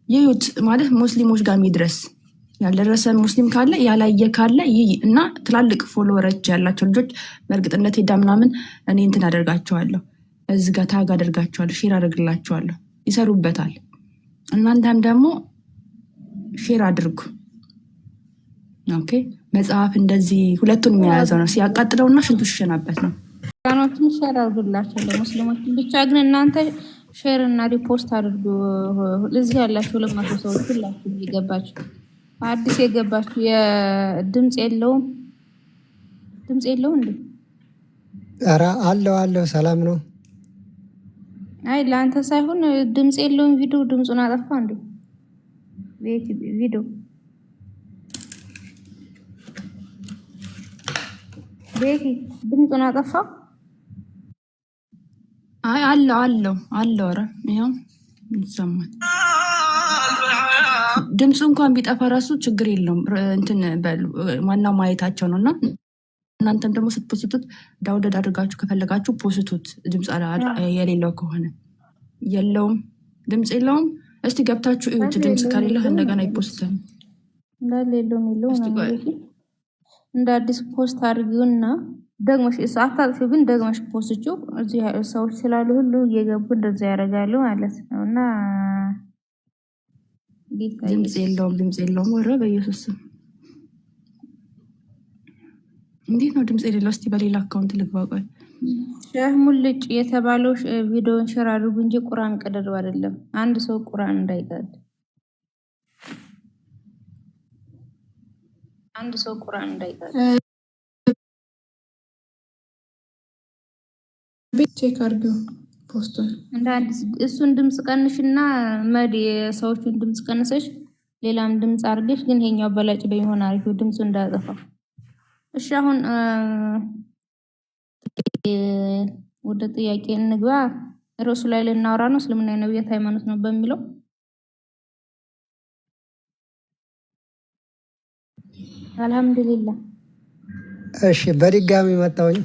ይዩት ማለት ሙስሊሞች ጋር የሚድረስ ያልደረሰ ሙስሊም ካለ ያላየ ካለ ይይ እና ትላልቅ ፎሎወሮች ያላቸው ልጆች በእርግጥነት ሄዳ ምናምን እኔ እንትን አደርጋቸዋለሁ፣ እዚህ ጋር ታግ አደርጋቸዋለሁ፣ ሼር አደርግላቸዋለሁ፣ ይሰሩበታል። እናንተም ደግሞ ሼር አድርጉ። ኦኬ መጽሐፍ እንደዚህ ሁለቱን የያዘው ነው፣ ሲያቃጥለውና ሽንቱ ሲሸናበት ነው። ቻናሎችን ሼር አድርጉላቸው ለሙስሊሞች ብቻ። ግን እናንተ ሼር እና ሪፖስት አድርጉ። እዚህ ያላችሁ 200 ሰዎች ሁላችሁ እየገባችሁ አዲስ የገባችሁ የድምጽ የለውም እንዴ? ኧረ አለው ሰላም ነው። አይ ለአንተ ሳይሆን ድምጽ የለውም ቪዲዮ ድምጹን አጠፋ እንዴ? ቪዲዮ ቤቲ ድምጹን አጠፋ? አይ አለው ኧረ ይሄው ይሰማል። ድምፁ እንኳን ቢጠፋ ራሱ ችግር የለውም። እንትን በሉ ዋናው ማየታቸው ነውና እናንተም ደግሞ ስትፖስቱት ዳውንሎድ አድርጋችሁ ከፈለጋችሁ ፖስቱት። ድምፅ የሌለው ከሆነ ድምፅ የለውም። እስቲ ገብታችሁ እዩት። ድምፅ ከሌለ እንደገና ይፖስተን እንደሌለው የሚለው እንደ አዲስ ፖስት አድርጊውና ደግሞሽ አታጥፊው፣ ግን ደግሞሽ ፖስትቹ እዚህ ሰዎች ስላሉ ሁሉ እየገቡ እንደዛ ያደርጋሉ ማለት ነውና ድምፅ የለውም። ወረ በኢየሱስ እንዴት ነው ድምፅ የሌለው? እስቲ በሌላ አካውንት ልግባ። ቆይ ሸህ ሙልጭ የተባለው ቪዲዮን ሼር አድርጉ እንጂ ቁርአን ቀደዱ አይደለም። አንድ ሰው ቁርአን እንዳይቀድ ቼክ አድርጊው ፖስቱን እንደ አዲስ እሱን ድምፅ ቀንሽና መድ የሰዎቹን ድምፅ ቀንሰሽ ሌላም ድምፅ አድርገሽ፣ ግን ይሄኛው በላጭ በሚሆን አሪፍ ድምፁ እንዳያጠፋ። እሺ አሁን ወደ ጥያቄ እንግባ። ርዕሱ ላይ ልናወራ ነው። እስልምና የነብያት ሃይማኖት ነው በሚለው አልሐምዱሊላህ። እሺ በድጋሚ መጣሁኝ።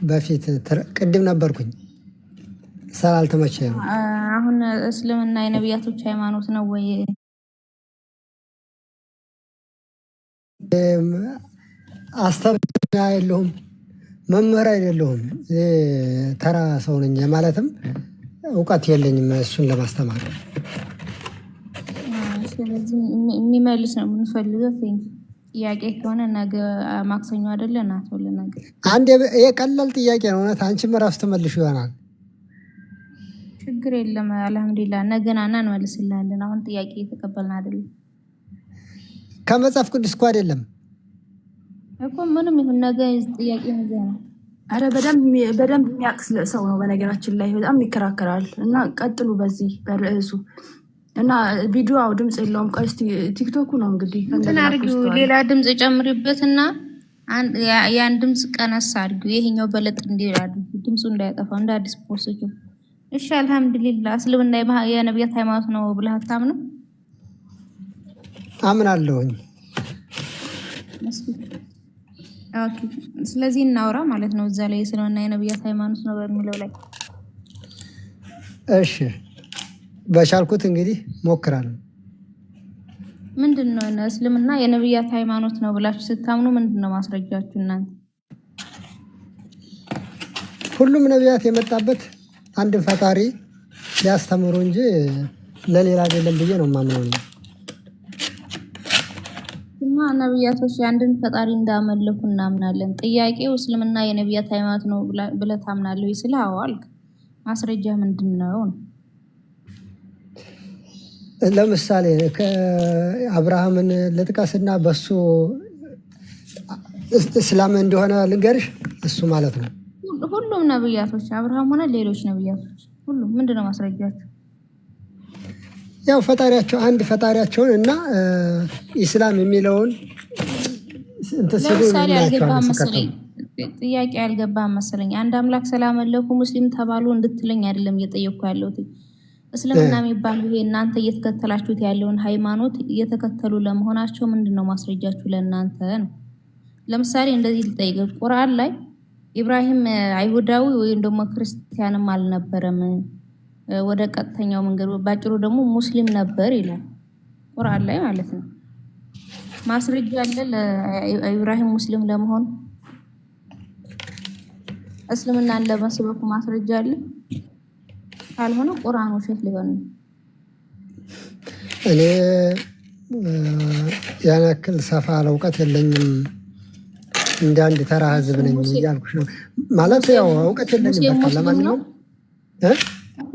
በፊት ቅድም ነበርኩኝ ስላልተመቸ ነው። አሁን እስልምና የነብያቶች ሃይማኖት ነው ወይ? አስተማሪ የለሁም፣ መምህር አይደለሁም፣ ተራ ሰው ነኝ። ማለትም እውቀት የለኝም እሱን ለማስተማር። ስለዚህ የሚመልስ ነው የምንፈልገው። ጥያቄ ከሆነ ነገ ማክሰኞ አይደለ? እናት ወለ ነገ አንድ የቀላል ጥያቄ ነው እውነት። አንቺም ራሱ ትመልሽ ይሆናል። ችግር የለም አልሐምዱሊላህ። ነገና እንመልስልሃለን። አሁን ጥያቄ የተቀበልን አይደለም። ከመጽሐፍ ቅዱስ እኮ አይደለም እኮ ምንም ይሁን ነገ ጥያቄ ነገ ነው። አረ በደንብ የሚያውቅ ሰው ነው በነገራችን ላይ በጣም ይከራከራል። እና ቀጥሉ በዚህ በርዕሱ እና ቪዲዮ ድምፅ የለውም። ቆይ እስቲ ቲክቶኩ ነው እንግዲህ እንትን አድርጊው፣ ሌላ ድምፅ ጨምሪበትና ያን ድምፅ ቀነስ አድርጊው። ይሄኛው በለጥ እንዲል አድርጊው፣ ድምፁ እንዳያጠፋው እንደ አዲስ ፖስት። እሺ አልሐምዱሊላህ። እስልምና የነብያት ሃይማኖት ነው ብለህ አታምንም? አምናለሁኝ። ኦኬ፣ ስለዚህ እናውራ ማለት ነው እዛ ላይ እስልምና የነብያት ሃይማኖት ነው በሚለው ላይ። እሺ በቻልኩት እንግዲህ ሞክራለሁ። ምንድነው እስልምና የነብያት ሃይማኖት ነው ብላችሁ ስታምኑ ምንድነው ማስረጃችሁ እናንተ? ሁሉም ነብያት የመጣበት አንድ ፈጣሪ ሊያስተምሩ እንጂ ለሌላ አይደለም ብዬ ነው የማምነው። እና ነቢያቶች የአንድን ፈጣሪ እንዳመለኩ እናምናለን። ጥያቄው እስልምና የነቢያት ሃይማኖት ነው ብለህ ታምናለህ ወይ? አዎ አልክ። ማስረጃ ምንድን ነው? ለምሳሌ ከአብርሃምን ልጥቀስና በሱ እስላም እንደሆነ ልንገርሽ። እሱ ማለት ነው ሁሉም ነቢያቶች አብርሃም ሆነ ሌሎች ነቢያቶች ሁሉም ምንድነው ማስረጃቸው? ያው ፈጣሪያቸው አንድ ፈጣሪያቸውን እና ኢስላም የሚለውን ለምሳሌ ጥያቄ ያልገባህም መሰለኝ። አንድ አምላክ ስላመለኩ ሙስሊም ተባሉ እንድትለኝ አይደለም እየጠየቅኩ ያለሁት። እስልምና የሚባል ይሄ እናንተ እየተከተላችሁት ያለውን ሃይማኖት እየተከተሉ ለመሆናቸው ምንድነው ማስረጃችሁ ለእናንተ ነው? ለምሳሌ እንደዚህ ልጠይቅ። ቁርአን ላይ ኢብራሂም አይሁዳዊ ወይም ደግሞ ክርስቲያንም አልነበረም፣ ወደ ቀጥተኛው መንገድ ባጭሩ ደግሞ ሙስሊም ነበር ይላል ቁርአን ላይ ማለት ነው። ማስረጃ አለ ለኢብራሂም ሙስሊም ለመሆን? እስልምናን ለመስበኩ ማስረጃ አለ? ካልሆነ ቁርአን ውሸት ሊሆን ነው። እኔ ያን ያክል ሰፋ ያለ እውቀት የለኝም። እንደ አንድ ተራ ህዝብ ነኝ እያልኩሽ ነው ማለት ያው እውቀት የለኝም። በቃ ለማንኛውም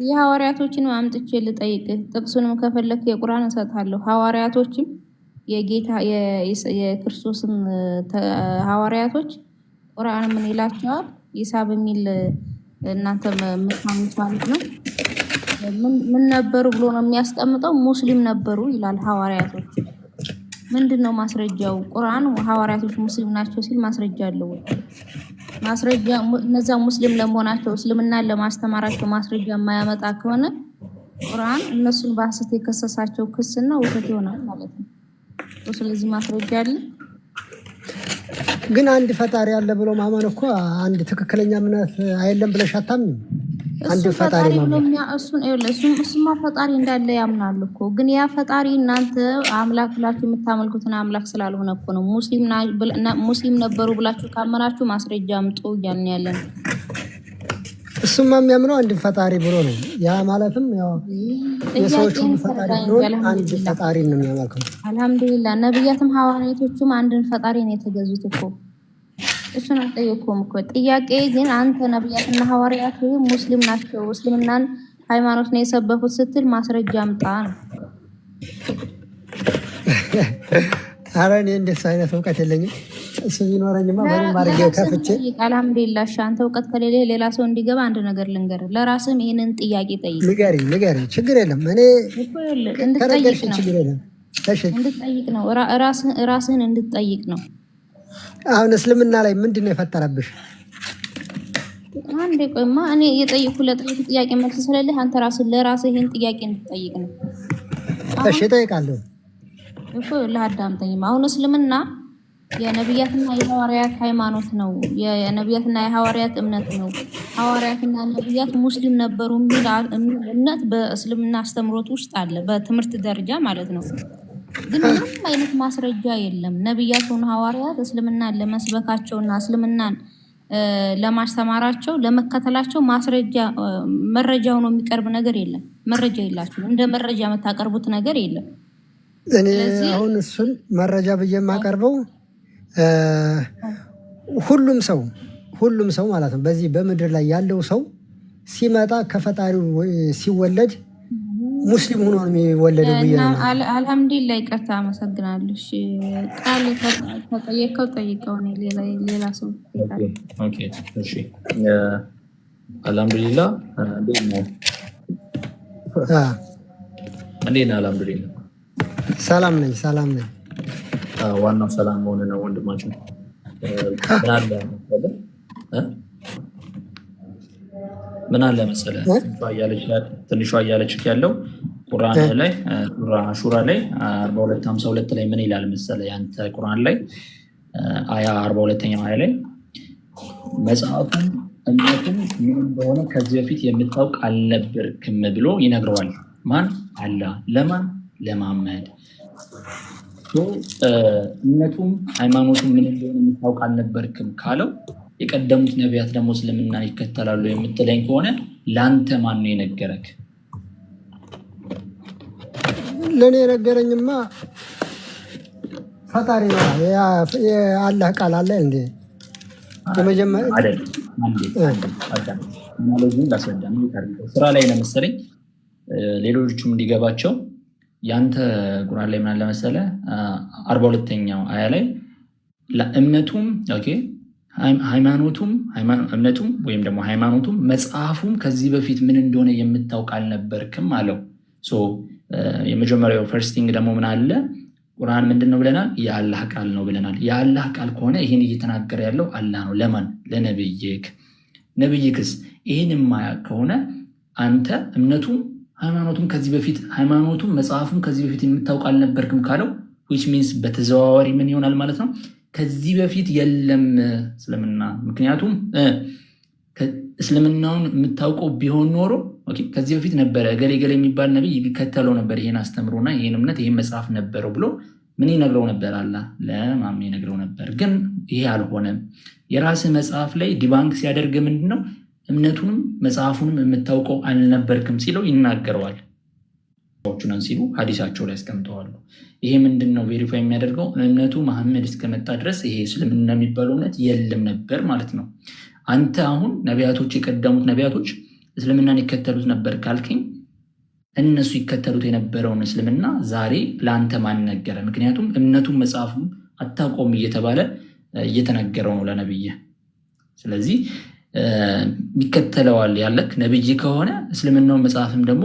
የሐዋርያቶችን አምጥቼ ልጠይቅ፣ ጥቅሱንም ከፈለክ የቁርአን እሰጥሃለሁ። ሐዋርያቶችም የጌታ የክርስቶስን ሐዋርያቶች ቁርአን ምን ይላቸዋል? ኢሳ በሚል እናንተ የምታምኑት ማለት ነው ምን ነበሩ ብሎ ነው የሚያስቀምጠው? ሙስሊም ነበሩ ይላል ሐዋርያቶች። ምንድነው ማስረጃው? ቁርአን ሐዋርያቶች ሙስሊም ናቸው ሲል ማስረጃ አለው? ማስረጃ እነዛ ሙስሊም ለመሆናቸው እስልምናን ለማስተማራቸው ማስረጃ የማያመጣ ከሆነ ቁርአን እነሱን በሐሰት የከሰሳቸው ክስና ውሸት ይሆናል ማለት ነው። ስለዚህ ማስረጃ አለ። ግን አንድ ፈጣሪ አለ ብሎ ማመን እኮ አንድ ትክክለኛ እምነት አይደለም ብለሽ አታምኝም? አንድ ፈጣሪ ማመን እሱማ ፈጣሪ እንዳለ ያምናል እኮ። ግን ያ ፈጣሪ እናንተ አምላክ ብላችሁ የምታመልኩትን አምላክ ስላልሆነ እኮ ነው። ሙስሊም ነበሩ ብላችሁ ካመናችሁ ማስረጃ አምጡ እያልን ያለን። እሱማ የሚያምነው አንድ ፈጣሪ ብሎ ነው። ያ ማለትም ያው የሰዎች ሁሉ ፈጣሪ ብሎ አንድ ፈጣሪ ነው የሚያመልከው። አልሐምዱሊላህ ነቢያትም ሐዋርያቶችም አንድን ፈጣሪ ነው የተገዙት እኮ። እሱን አልጠየኩም እኮ። ጥያቄ ግን አንተ ነቢያትና ሐዋርያት ሙስሊም ናቸው እስልምናን ሃይማኖት ነው የሰበኩት ስትል ማስረጃ አምጣ ነው። ኧረ እኔ እንደሱ አይነት እውቀት የለኝም። እሱ ቢኖረኝማ በደንብ አድርጌ ከፍቼ። አልሐምዱሊላህ እሺ፣ አንተ እውቀት ከሌለ ሌላ ሰው እንዲገባ አንድ ነገር ልንገር። ለራስህም ይሄንን ጥያቄ ጠይቅ። ንገሪኝ፣ ችግር የለም። እኔ እንድትጠይቅ ነው። ችግር የለም። እሺ፣ እንድትጠይቅ ነው። ራስህን እንድትጠይቅ ነው። አሁን እስልምና ላይ ምንድን ነው የፈጠረብሽ? አንዴ ቆይማ፣ እኔ የጠይቁ ጥያቄ መልስ ስለሌለህ አንተ ለራስህ ይሄን ጥያቄ እንድትጠይቅ ነው። እሺ፣ እጠይቃለሁ እኮ ለአዳምጠኝም። አሁን እስልምና የነቢያትና የሐዋርያት ሃይማኖት ነው። የነቢያትና የሐዋርያት እምነት ነው። ሐዋርያትና ነቢያት ሙስሊም ነበሩ የሚል እምነት በእስልምና አስተምሮት ውስጥ አለ፣ በትምህርት ደረጃ ማለት ነው። ግን ምንም አይነት ማስረጃ የለም። ነቢያቱን ሐዋርያት እስልምናን ለመስበካቸውና እስልምናን ለማስተማራቸው ለመከተላቸው ማስረጃ መረጃ ሆኖ የሚቀርብ ነገር የለም። መረጃ የላችሁም። እንደ መረጃ የምታቀርቡት ነገር የለም። እኔ አሁን እሱን መረጃ ብዬ የማቀርበው ሁሉም ሰው ማለት ነው በዚህ በምድር ላይ ያለው ሰው ሲመጣ ከፈጣሪው ሲወለድ ሙስሊም ሆኖ ነው የሚወለደው ብዬ ነው። አልሐምዱሊላህ ይቅርታ፣ አመሰግናለሁ። እሺ ቃል ተጠየቀው ጠይቀው ነው ሌላ ሰው ኦኬ። እሺ አልሐምዱሊላህ እንዴት ነው? አልሐምዱሊላህ ሰላም ነኝ። ዋናው ሰላም መሆን ነው ወንድማችን። ምን አለ መሰለህ ትንሿ እያለች ያለው ቁርአን ላይ ሹራ ላይ 4252 ላይ ምን ይላል መሰለህ? ያንተ ቁርአን ላይ አያ 42ኛው አያ ላይ መጽሐፉን እምነቱን ምን እንደሆነ ከዚህ በፊት የምታውቅ አልነበርክም ብሎ ይነግረዋል። ማን? አላህ። ለማን? ለማመድ። እምነቱም ሃይማኖቱም ምን እንደሆነ የምታውቅ አልነበርክም ካለው የቀደሙት ነቢያት ደግሞ እስልምና ይከተላሉ የምትለኝ ከሆነ ለአንተ ማን ነው የነገረክ? ለእኔ የነገረኝማ ፈጣሪ ነው። የአላህ ቃል አለ እንዴ? ስራ ላይ ነው መሰለኝ ሌሎቹም እንዲገባቸው ያንተ ቁርአን ላይ ምን አለ መሰለ 42ኛው አያ ላይ እምነቱም እምነቱም ወይም ደግሞ ሃይማኖቱም መጽሐፉም ከዚህ በፊት ምን እንደሆነ የምታውቅ አልነበርክም አለው። የመጀመሪያው ፈርስቲንግ ደግሞ ምን አለ ቁርአን ምንድን ነው ብለናል? የአላህ ቃል ነው ብለናል። የአላህ ቃል ከሆነ ይህን እየተናገረ ያለው አላህ ነው። ለማን? ለነብይክ። ነብይክስ ይህን የማያውቅ ከሆነ አንተ እምነቱም ሃይማኖቱም ከዚህ በፊት ሃይማኖቱም መጽሐፉም ከዚህ በፊት የምታውቅ አልነበርክም ካለው which means በተዘዋዋሪ ምን ይሆናል ማለት ነው? ከዚህ በፊት የለም እስልምና። ምክንያቱም እስልምናውን የምታውቀው ቢሆን ኖሮ ከዚህ በፊት ነበረ ገሌ ገሌ የሚባል ነብይ ይከተለው ነበር ይሄን አስተምሮና ይሄን እምነት ይሄን መጽሐፍ ነበረው ብሎ ምን ይነግረው ነበር? አላህ ለማሜ ይነግረው ነበር። ግን ይሄ አልሆነም። የራስህ መጽሐፍ ላይ ዲባንክ ሲያደርግ ምንድነው እምነቱንም መጽሐፉንም የምታውቀው አልነበርክም ሲለው ይናገረዋል። ቹነን ሲሉ ሀዲሳቸው ላይ አስቀምጠዋል። ይሄ ምንድነው ቬሪፋይ የሚያደርገው? እምነቱ መሐመድ እስከመጣ ድረስ ይሄ እስልምና የሚባለው እምነት የለም ነበር ማለት ነው። አንተ አሁን ነቢያቶች የቀደሙት ነቢያቶች እስልምናን ይከተሉት ነበር ካልከኝ እነሱ ይከተሉት የነበረውን እስልምና ዛሬ ለአንተ ማን ነገረ? ምክንያቱም እምነቱን መጽሐፉን አታውቀውም እየተባለ እየተነገረው ነው ለነብይ። ስለዚህ ይከተለዋል ያለክ ነብይ ከሆነ እስልምናውን መጽሐፍም ደግሞ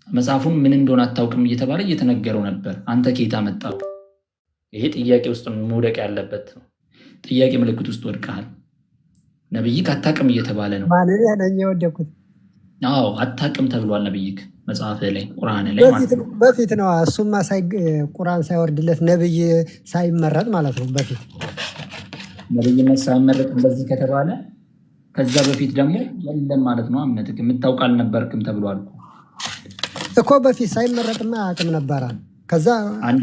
መጽሐፉን ምን እንደሆነ አታውቅም እየተባለ እየተነገረው ነበር። አንተ ከየት አመጣው? ይሄ ጥያቄ ውስጥ መውደቅ ያለበት ነው። ጥያቄ ምልክት ውስጥ ወድቀሃል። ነብይክ አታውቅም እየተባለ ነው። ማለት ያለኝ የወደኩት አዎ አታውቅም ተብሏል። ነብይክ መጽሐፍ ላይ ቁርአን ላይ ማለት ነው። በፊት ነው እሱማ ቁርአን ሳይወርድለት ነብይ ሳይመረጥ ማለት ነው። በፊት ነብይነት ሳይመረጥ እንደዚህ ከተባለ ከዛ በፊት ደግሞ የለም ማለት ነው። እምነትክ የምታውቅ አልነበርክም ተብሏል እኮ። በፊት ሳይመረጥማ አያውቅም ነበረ። ከዛ አንድ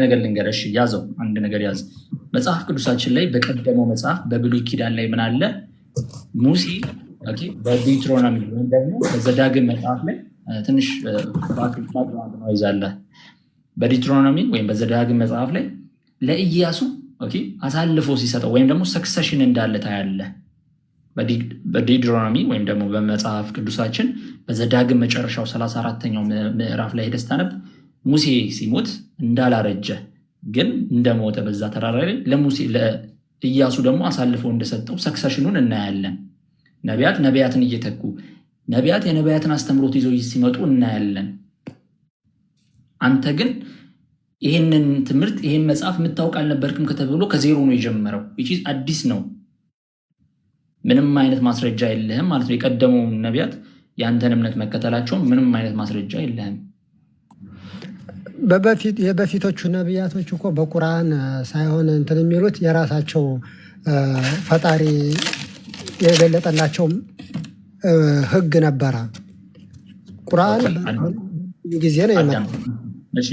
ነገር ልንገርሽ፣ ያዘው አንድ ነገር ያዝ። መጽሐፍ ቅዱሳችን ላይ በቀደመው መጽሐፍ በብሉይ ኪዳን ላይ ምን አለ? ሙሴ በዲትሮኖሚ ወይም ደግሞ በዘዳግም መጽሐፍ ላይ ትንሽ ነው ይዛለ። በዲትሮኖሚ ወይም በዘዳግም መጽሐፍ ላይ ለኢያሱ አሳልፎ ሲሰጠው ወይም ደግሞ ሰክሰሽን እንዳለ ታያለ። በዲትሮኖሚ ወይም ደግሞ በመጽሐፍ ቅዱሳችን በዘዳግም መጨረሻው 34ኛው ምዕራፍ ላይ ሄደህ ስታነብ ሙሴ ሲሞት እንዳላረጀ ግን እንደሞተ በዛ ተራራ ላይ ለኢያሱ ደግሞ አሳልፎ እንደሰጠው ሰክሰሽኑን እናያለን። ነቢያትን እየተኩ ነቢያት የነቢያትን አስተምሮት ይዘው ሲመጡ እናያለን። አንተ ግን ይህንን ትምህርት ይህን መጽሐፍ የምታውቅ አልነበርክም ከተብሎ ከዜሮ ነው የጀመረው። አዲስ ነው። ምንም አይነት ማስረጃ የለህም ማለት ነው። የቀደመው ነቢያት የአንተን እምነት መከተላቸውን ምንም አይነት ማስረጃ የለህም። የበፊቶቹ ነቢያቶች እኮ በቁርአን ሳይሆን እንትን የሚሉት የራሳቸው ፈጣሪ የገለጠላቸው ህግ ነበረ። ቁርአን ጊዜ ነው የመጣው።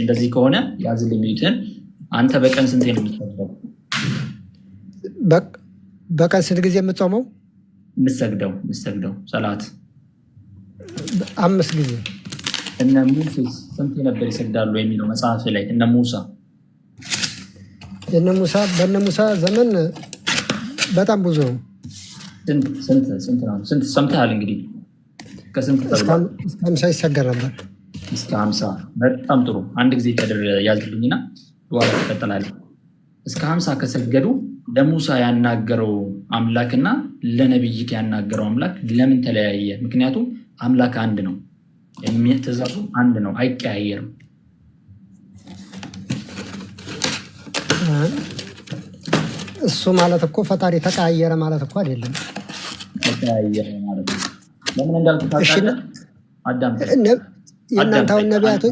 እንደዚህ ከሆነ ያዝልኝ ሚትን አንተ በቀን ስንት ነው የምትሰግደው? በቀን ስንት ጊዜ የምትጾመው? የምትሰግደው ሰላት 5 ጊዜ። እነ ሙሴ ስንት ነበር ይሰግዳሉ የሚለው መጽሐፍ ላይ? እነ ሙሳ ዘመን በጣም ብዙ ነው። ስንት ሰምተሃል? እንግዲህ ከስንት እስከ 50 ይሰገድ ነበር። እስከ 50 በጣም ጥሩ። አንድ ጊዜ ቀድር ያዝልኝና በኋላ ትቀጥላለህ። እስከ 50 ከሰገዱ ለሙሳ ያናገረው አምላክና ለነብይክ ያናገረው አምላክ ለምን ተለያየ? ምክንያቱም አምላክ አንድ ነው፣ ትእዛዙ አንድ ነው፣ አይቀያየርም። እሱ ማለት እኮ ፈጣሪ ተቀያየረ ማለት እኮ አይደለም። ተቀያየረ ማለት ነው። ለምን እንዳልኩ ታውቃለህ?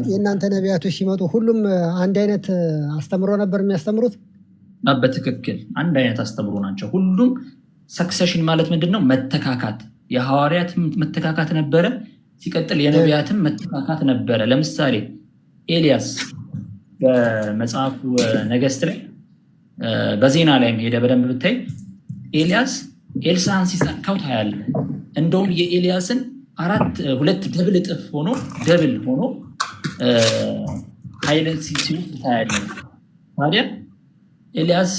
የእናንተ ነቢያቶች ሲመጡ ሁሉም አንድ አይነት አስተምሮ ነበር የሚያስተምሩት? በትክክል አንድ አይነት አስተምሮ ናቸው ሁሉም። ሰክሰሽን ማለት ምንድን ነው? መተካካት። የሐዋርያት መተካካት ነበረ። ሲቀጥል የነቢያትም መተካካት ነበረ። ለምሳሌ ኤልያስ በመጽሐፉ ነገሥት ላይ በዜና ላይ ሄደ በደንብ ብታይ ኤልያስ ኤልሳን ሲሳካው ታያለ። እንደውም የኤልያስን 2 ደብል እጥፍ ሆኖ ኃይልን ሲሉ ታያለህ። ታዲያ ኤልያስ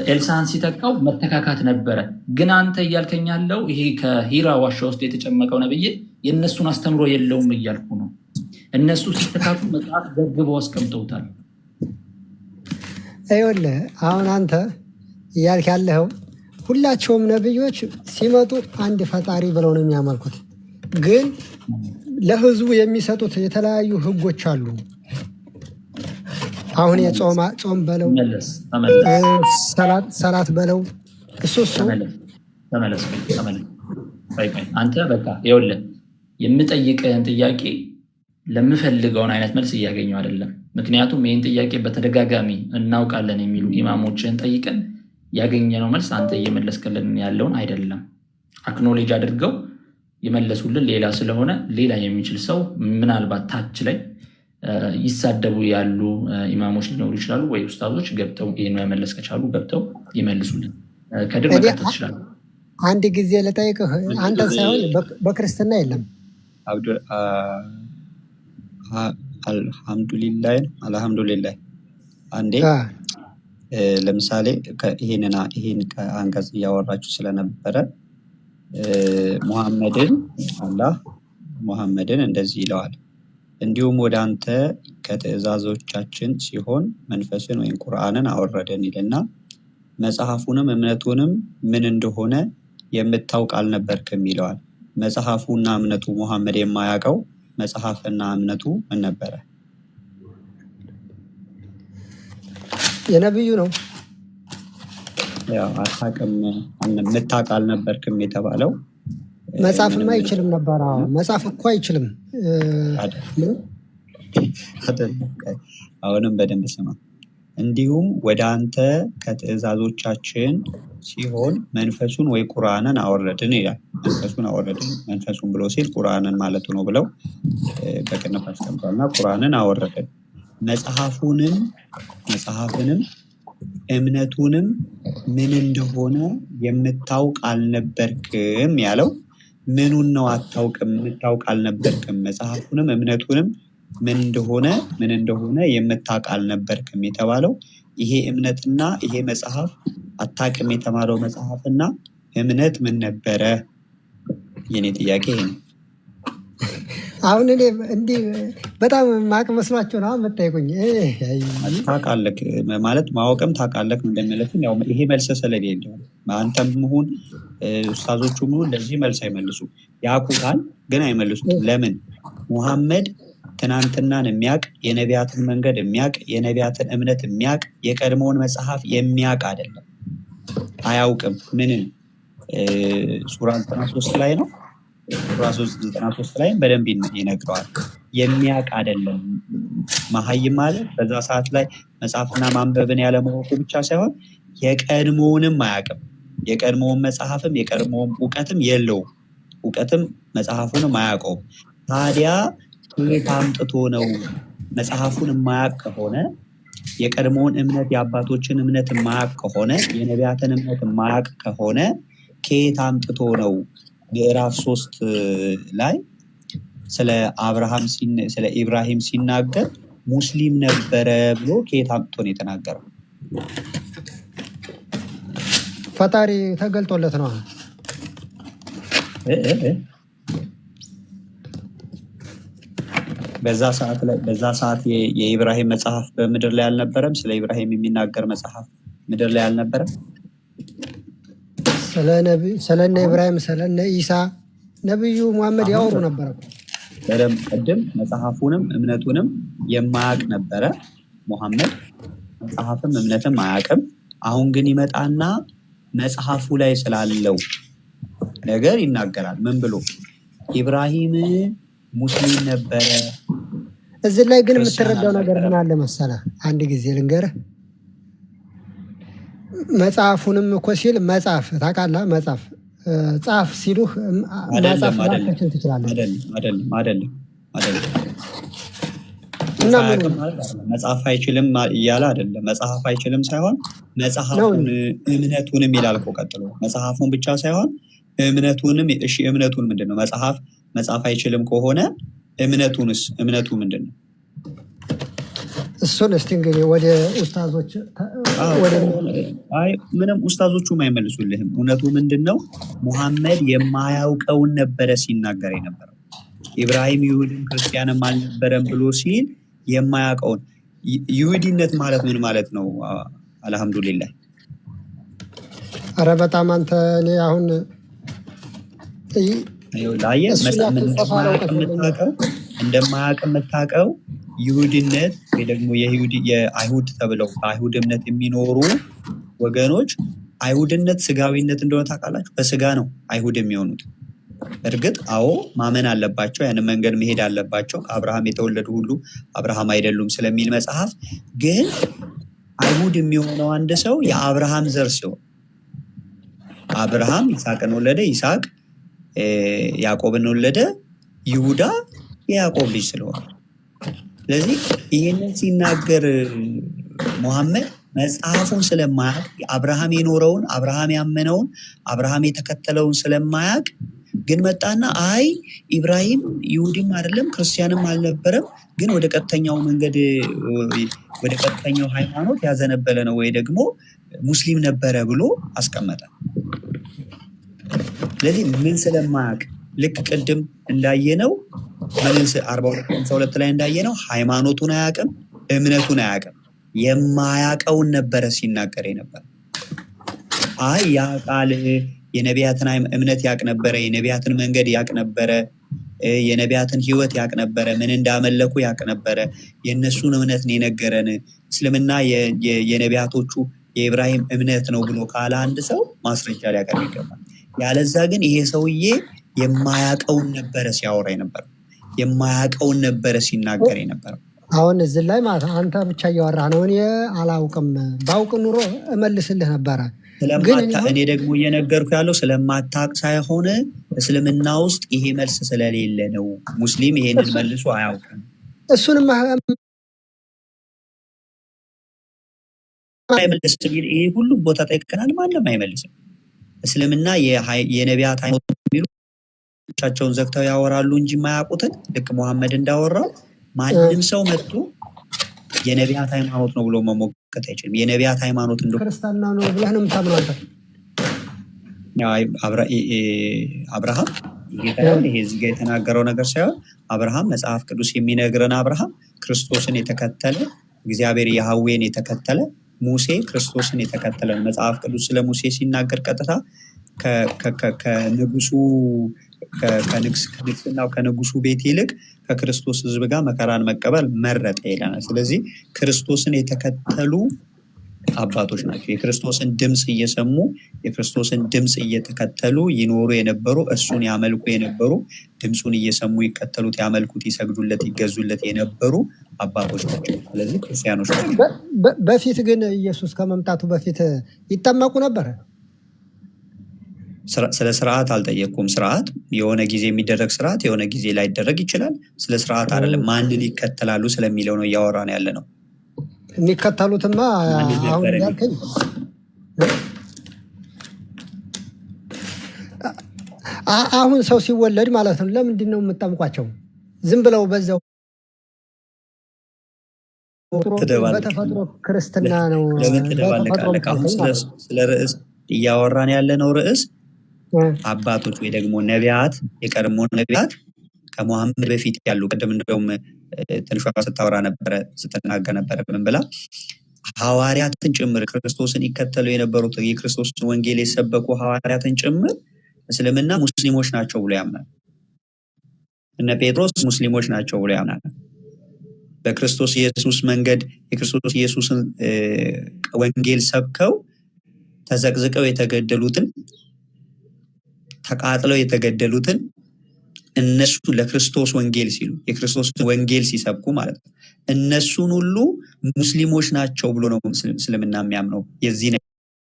ኤልሳን ሲተካው መተካካት ነበረ። ግን አንተ እያልከኝ ያለው ይሄ ከሂራ ዋሻ ውስጥ የተጨመቀው ነብይ የእነሱን አስተምሮ የለውም እያልኩ ነው። እነሱ ሲተካኩ መጽሐፍ ዘግበው አስቀምጠውታል። ይኸውልህ አሁን አንተ እያልክ ያለኸው ሁላቸውም ነብዮች ሲመጡ አንድ ፈጣሪ ብለው ነው የሚያመልኩት። ግን ለህዝቡ የሚሰጡት የተለያዩ ህጎች አሉ። አሁን የጾም በለው ሰላት በለው እሱ ተመለስ። አንተ በቃ ይኸውልህ የምጠይቅህን ጥያቄ ለምፈልገውን አይነት መልስ እያገኘው አይደለም። ምክንያቱም ይህን ጥያቄ በተደጋጋሚ እናውቃለን የሚሉ ኢማሞችን ጠይቀን ያገኘነው መልስ አንተ እየመለስክልን ያለውን አይደለም። አክኖሌጅ አድርገው የመለሱልን ሌላ ስለሆነ ሌላ የሚችል ሰው ምናልባት ታች ላይ ይሳደቡ ያሉ ኢማሞች ሊኖሩ ይችላሉ፣ ወይ ኡስታዞች ገብተው ይህን መመለስ ከቻሉ ገብተው ይመልሱልን። ከድር መቀጠል ትችላሉ። አንድ ጊዜ ልጠይቅህ፣ አንተ ሳይሆን በክርስትና የለም አልሐምዱሊላህ አንዴ ለምሳሌ ይህን አንቀጽ እያወራችሁ ስለነበረ አላህ ሙሐመድን እንደዚህ ይለዋል፣ እንዲሁም ወደ አንተ ከትእዛዞቻችን ሲሆን መንፈስን ወይም ቁርአንን አወረደን ይልና መጽሐፉንም እምነቱንም ምን እንደሆነ የምታውቅ አልነበርክም ይለዋል። መጽሐፉና እምነቱ ሙሐመድ የማያውቀው መጽሐፍና እምነቱ ምን ነበረ? የነብዩ ነው። ያው አታውቅም የምታውቅ አልነበርክም የተባለው መጽሐፍማ አይችልም ነበር። መጽሐፍ እኮ አይችልም አይደለም። አሁንም በደንብ ስማ። እንዲሁም ወደ አንተ ከትእዛዞቻችን ሲሆን መንፈሱን ወይ ቁርአንን አወረድን ይላል። መንፈሱን አወረድን፣ መንፈሱን ብሎ ሲል ቁርአንን ማለቱ ነው ብለው በቅንፍ አስቀምጧልና ቁርአንን አወረድን፣ መጽሐፍንም እምነቱንም ምን እንደሆነ የምታውቅ አልነበርክም ያለው ምኑን ነው? አታውቅም የምታውቅ አልነበርክም። መጽሐፉንም እምነቱንም ምን እንደሆነ የምታውቅ አልነበርክም የተባለው ይሄ እምነትና ይሄ መጽሐፍ አታውቅም የተባለው መጽሐፍና እምነት ምን ነበረ? የኔ ጥያቄ ይሄ ነው። አሁን እኔ እንዲህ በጣም ማቅ መስሏቸው ነው የምጠይቁኝ። ታውቃለህ ማለት ማወቅም ታውቃለህ እንደሚለትም ያው ይሄ መልስ ስለሌለው አንተም መሆን ኡስታዞቹ መሆን ለዚህ መልስ አይመልሱ። ያውቁታል ግን አይመልሱም። ለምን? ሙሐመድ ትናንትናን የሚያውቅ የነቢያትን መንገድ የሚያውቅ የነቢያትን እምነት የሚያውቅ የቀድሞውን መጽሐፍ የሚያውቅ አይደለም። አያውቅም። ምንም ሱራ 93 ላይ ነው። ሱራ 93 ላይ በደንብ ይነግረዋል። የሚያውቅ አይደለም። መሀይም ማለት በዛ ሰዓት ላይ መጽሐፍና ማንበብን ያለማወቁ ብቻ ሳይሆን የቀድሞውንም አያውቅም። የቀድሞውን መጽሐፍም የቀድሞውን እውቀትም የለውም። እውቀትም መጽሐፉንም አያውቀውም። ታዲያ ከየት አምጥቶ ነው? መጽሐፉን የማያውቅ ከሆነ የቀድሞውን እምነት የአባቶችን እምነት የማያውቅ ከሆነ የነቢያትን እምነት የማያውቅ ከሆነ ከየት አምጥቶ ነው? ምዕራፍ 3 ላይ ስለ ኢብራሂም ሲናገር ሙስሊም ነበረ ብሎ ከየት አምጥቶ ነው የተናገረው? ፈጣሪ ተገልጦለት ነው። በዛ ሰዓት የኢብራሂም መጽሐፍ በምድር ላይ አልነበረም። ስለ ኢብራሂም የሚናገር መጽሐፍ ምድር ላይ አልነበረም። ስለነ ኢብራሂም ስለነ ኢሳ ነብዩ መሐመድ ያወሩ ነበር። በደንብ ቀድም መጽሐፉንም እምነቱንም የማያውቅ ነበረ መሐመድ። መጽሐፍም እምነትም አያውቅም። አሁን ግን ይመጣና መጽሐፉ ላይ ስላለው ነገር ይናገራል። ምን ብሎ? ኢብራሂም ሙስሊም ነበረ። እዚህ ላይ ግን የምትረዳው ነገር ምን አለ መሰለህ? አንድ ጊዜ ልንገርህ። መጽሐፉንም እኮ ሲል መጽሐፍ ታውቃለህ፣ መጽሐፍ ጻፍ ሲሉህ መጽሐፍ ላትችል ትችላለህ። አይደለም እና መጽሐፍ አይችልም እያለ አይደለም። መጽሐፍ አይችልም ሳይሆን መጽሐፉን እምነቱንም ይላል እኮ ቀጥሎ። መጽሐፉን ብቻ ሳይሆን እምነቱንም። እሺ እምነቱን ምንድን ነው? መጽሐፍ አይችልም ከሆነ እምነቱ ምንድን ነው? እሱን እስቲ እንግዲህ ወደ ኡስታዞች ምንም ኡስታዞቹም አይመልሱልህም። እውነቱ ምንድነው? ሙሐመድ የማያውቀውን ነበረ ሲናገር የነበረው። ኢብራሂም ይሁድም ክርስቲያንም አልነበረም ብሎ ሲል የማያውቀውን። ይሁዲነት ማለት ምን ማለት ነው? አልሐምዱሊላህ። ኧረ በጣም አንተ እኔ አሁን እንደማያውቅ የምታውቀው ይሁድነት ወይ ደግሞ የአይሁድ ተብለው በአይሁድ እምነት የሚኖሩ ወገኖች አይሁድነት ስጋዊነት እንደሆነ ታውቃላችሁ። በስጋ ነው አይሁድ የሚሆኑት። እርግጥ አዎ ማመን አለባቸው፣ ያንን መንገድ መሄድ አለባቸው። ከአብርሃም የተወለዱ ሁሉ አብርሃም አይደሉም ስለሚል መጽሐፍ። ግን አይሁድ የሚሆነው አንድ ሰው የአብርሃም ዘር ሲሆን አብርሃም ይስሐቅን ወለደ፣ ይስሐቅ ያዕቆብን ወለደ፣ ይሁዳ የያዕቆብ ልጅ ስለሆነ። ስለዚህ ይህንን ሲናገር ሙሐመድ መጽሐፉን ስለማያውቅ አብርሃም የኖረውን አብርሃም ያመነውን አብርሃም የተከተለውን ስለማያውቅ ግን መጣና አይ ኢብራሂም ይሁዲም አይደለም ክርስቲያንም አልነበረም፣ ግን ወደ ቀጥተኛው መንገድ ወደ ቀጥተኛው ሃይማኖት ያዘነበለ ነው ወይ ደግሞ ሙስሊም ነበረ ብሎ አስቀመጠ። ስለዚህ ምን ስለማያውቅ ልክ ቅድም እንዳየነው 42 ላይ እንዳየነው ሃይማኖቱን አያውቅም፣ እምነቱን አያውቅም። የማያውቀውን ነበረ ሲናገር የነበረ። አይ ያ ቃል የነቢያትን እምነት ያውቅ ነበረ፣ የነቢያትን መንገድ ያውቅ ነበረ፣ የነቢያትን ህይወት ያውቅ ነበረ፣ ምን እንዳመለኩ ያውቅ ነበረ፣ የእነሱን እምነት ነው የነገረን፣ እስልምና የነቢያቶቹ የኢብራሂም እምነት ነው ብሎ ካለ አንድ ሰው ማስረጃ ሊያቀርብ ይገባል። ያለዛ ግን ይሄ ሰውዬ የማያውቀውን ነበረ ሲያወራ የነበረው፣ የማያውቀውን ነበረ ሲናገር የነበረው። አሁን እዚህ ላይ ማለት አንተ ብቻ እያወራህ ነው። እኔ አላውቅም፣ ባውቅ ኑሮ እመልስልህ ነበረ። እኔ ደግሞ እየነገርኩ ያለው ስለማታውቅ ሳይሆን እስልምና ውስጥ ይሄ መልስ ስለሌለ ነው። ሙስሊም ይሄንን መልሶ አያውቅም። እሱንም አይመልስም። ይሄ ሁሉም ቦታ ጠይቀናል፣ ማንም አይመልስም። እስልምና የነቢያት ሃይማኖት የሚሉ ቻቸውን ዘግተው ያወራሉ እንጂ የማያውቁትን ልክ ሙሐመድ እንዳወራው ማንም ሰው መጥቶ የነቢያት ሃይማኖት ነው ብሎ መሞገት አይችልም። የነቢያት ሃይማኖት እንደው ክርስቲያና ነው ብለህ ነው የምታምነው አንተ? አብርሃም ይሄ እዚህ ጋር የተናገረው ነገር ሳይሆን አብርሃም መጽሐፍ ቅዱስ የሚነግረን አብርሃም ክርስቶስን የተከተለ እግዚአብሔር ያህዌን የተከተለ ሙሴ ክርስቶስን የተከተለ መጽሐፍ ቅዱስ ስለ ሙሴ ሲናገር ቀጥታ ከንግስናው ከንጉሱ ቤት ይልቅ ከክርስቶስ ሕዝብ ጋር መከራን መቀበል መረጠ ይለናል። ስለዚህ ክርስቶስን የተከተሉ አባቶች ናቸው። የክርስቶስን ድምፅ እየሰሙ የክርስቶስን ድምፅ እየተከተሉ ይኖሩ የነበሩ እሱን ያመልኩ የነበሩ ድምፁን እየሰሙ ይከተሉት፣ ያመልኩት፣ ይሰግዱለት፣ ይገዙለት የነበሩ አባቶች ናቸው። ስለዚህ ክርስቲያኖች ናቸው። በፊት ግን ኢየሱስ ከመምጣቱ በፊት ይጠመቁ ነበር። ስለ ስርዓት አልጠየቅኩም። ስርዓት የሆነ ጊዜ የሚደረግ ስርዓት የሆነ ጊዜ ላይደረግ ይችላል። ስለ ስርዓት አይደለም፣ ማንን ይከተላሉ ስለሚለው ነው እያወራን ያለ ነው። የሚከተሉትማ አሁን ያልከኝ አሁን ሰው ሲወለድ ማለት ነው። ለምንድን ነው የምጠምቋቸው? ዝም ብለው በዛው በተፈጥሮ ክርስትና ነው። ለምን ትደባለቃለህ? አሁን ስለ ርዕስ እያወራን ያለ ነው። ርዕስ አባቶች ወይ ደግሞ ነቢያት፣ የቀድሞ ነቢያት ከሙሐመድ በፊት ያሉ ቅድም እንደውም ትንሿ ስታወራ ነበረ ስትናገር ነበረ ምን ብላ ሐዋርያትን ጭምር ክርስቶስን ይከተሉ የነበሩት የክርስቶስን ወንጌል የሰበኩ ሐዋርያትን ጭምር እስልምና ሙስሊሞች ናቸው ብሎ ያምናል። እነ ጴጥሮስ ሙስሊሞች ናቸው ብሎ ያምናል። በክርስቶስ ኢየሱስ መንገድ የክርስቶስ ኢየሱስን ወንጌል ሰብከው ተዘቅዝቀው የተገደሉትን ተቃጥለው የተገደሉትን እነሱ ለክርስቶስ ወንጌል ሲሉ የክርስቶስን ወንጌል ሲሰብኩ ማለት ነው እነሱን ሁሉ ሙስሊሞች ናቸው ብሎ ነው እስልምና የሚያምነው። የዚህ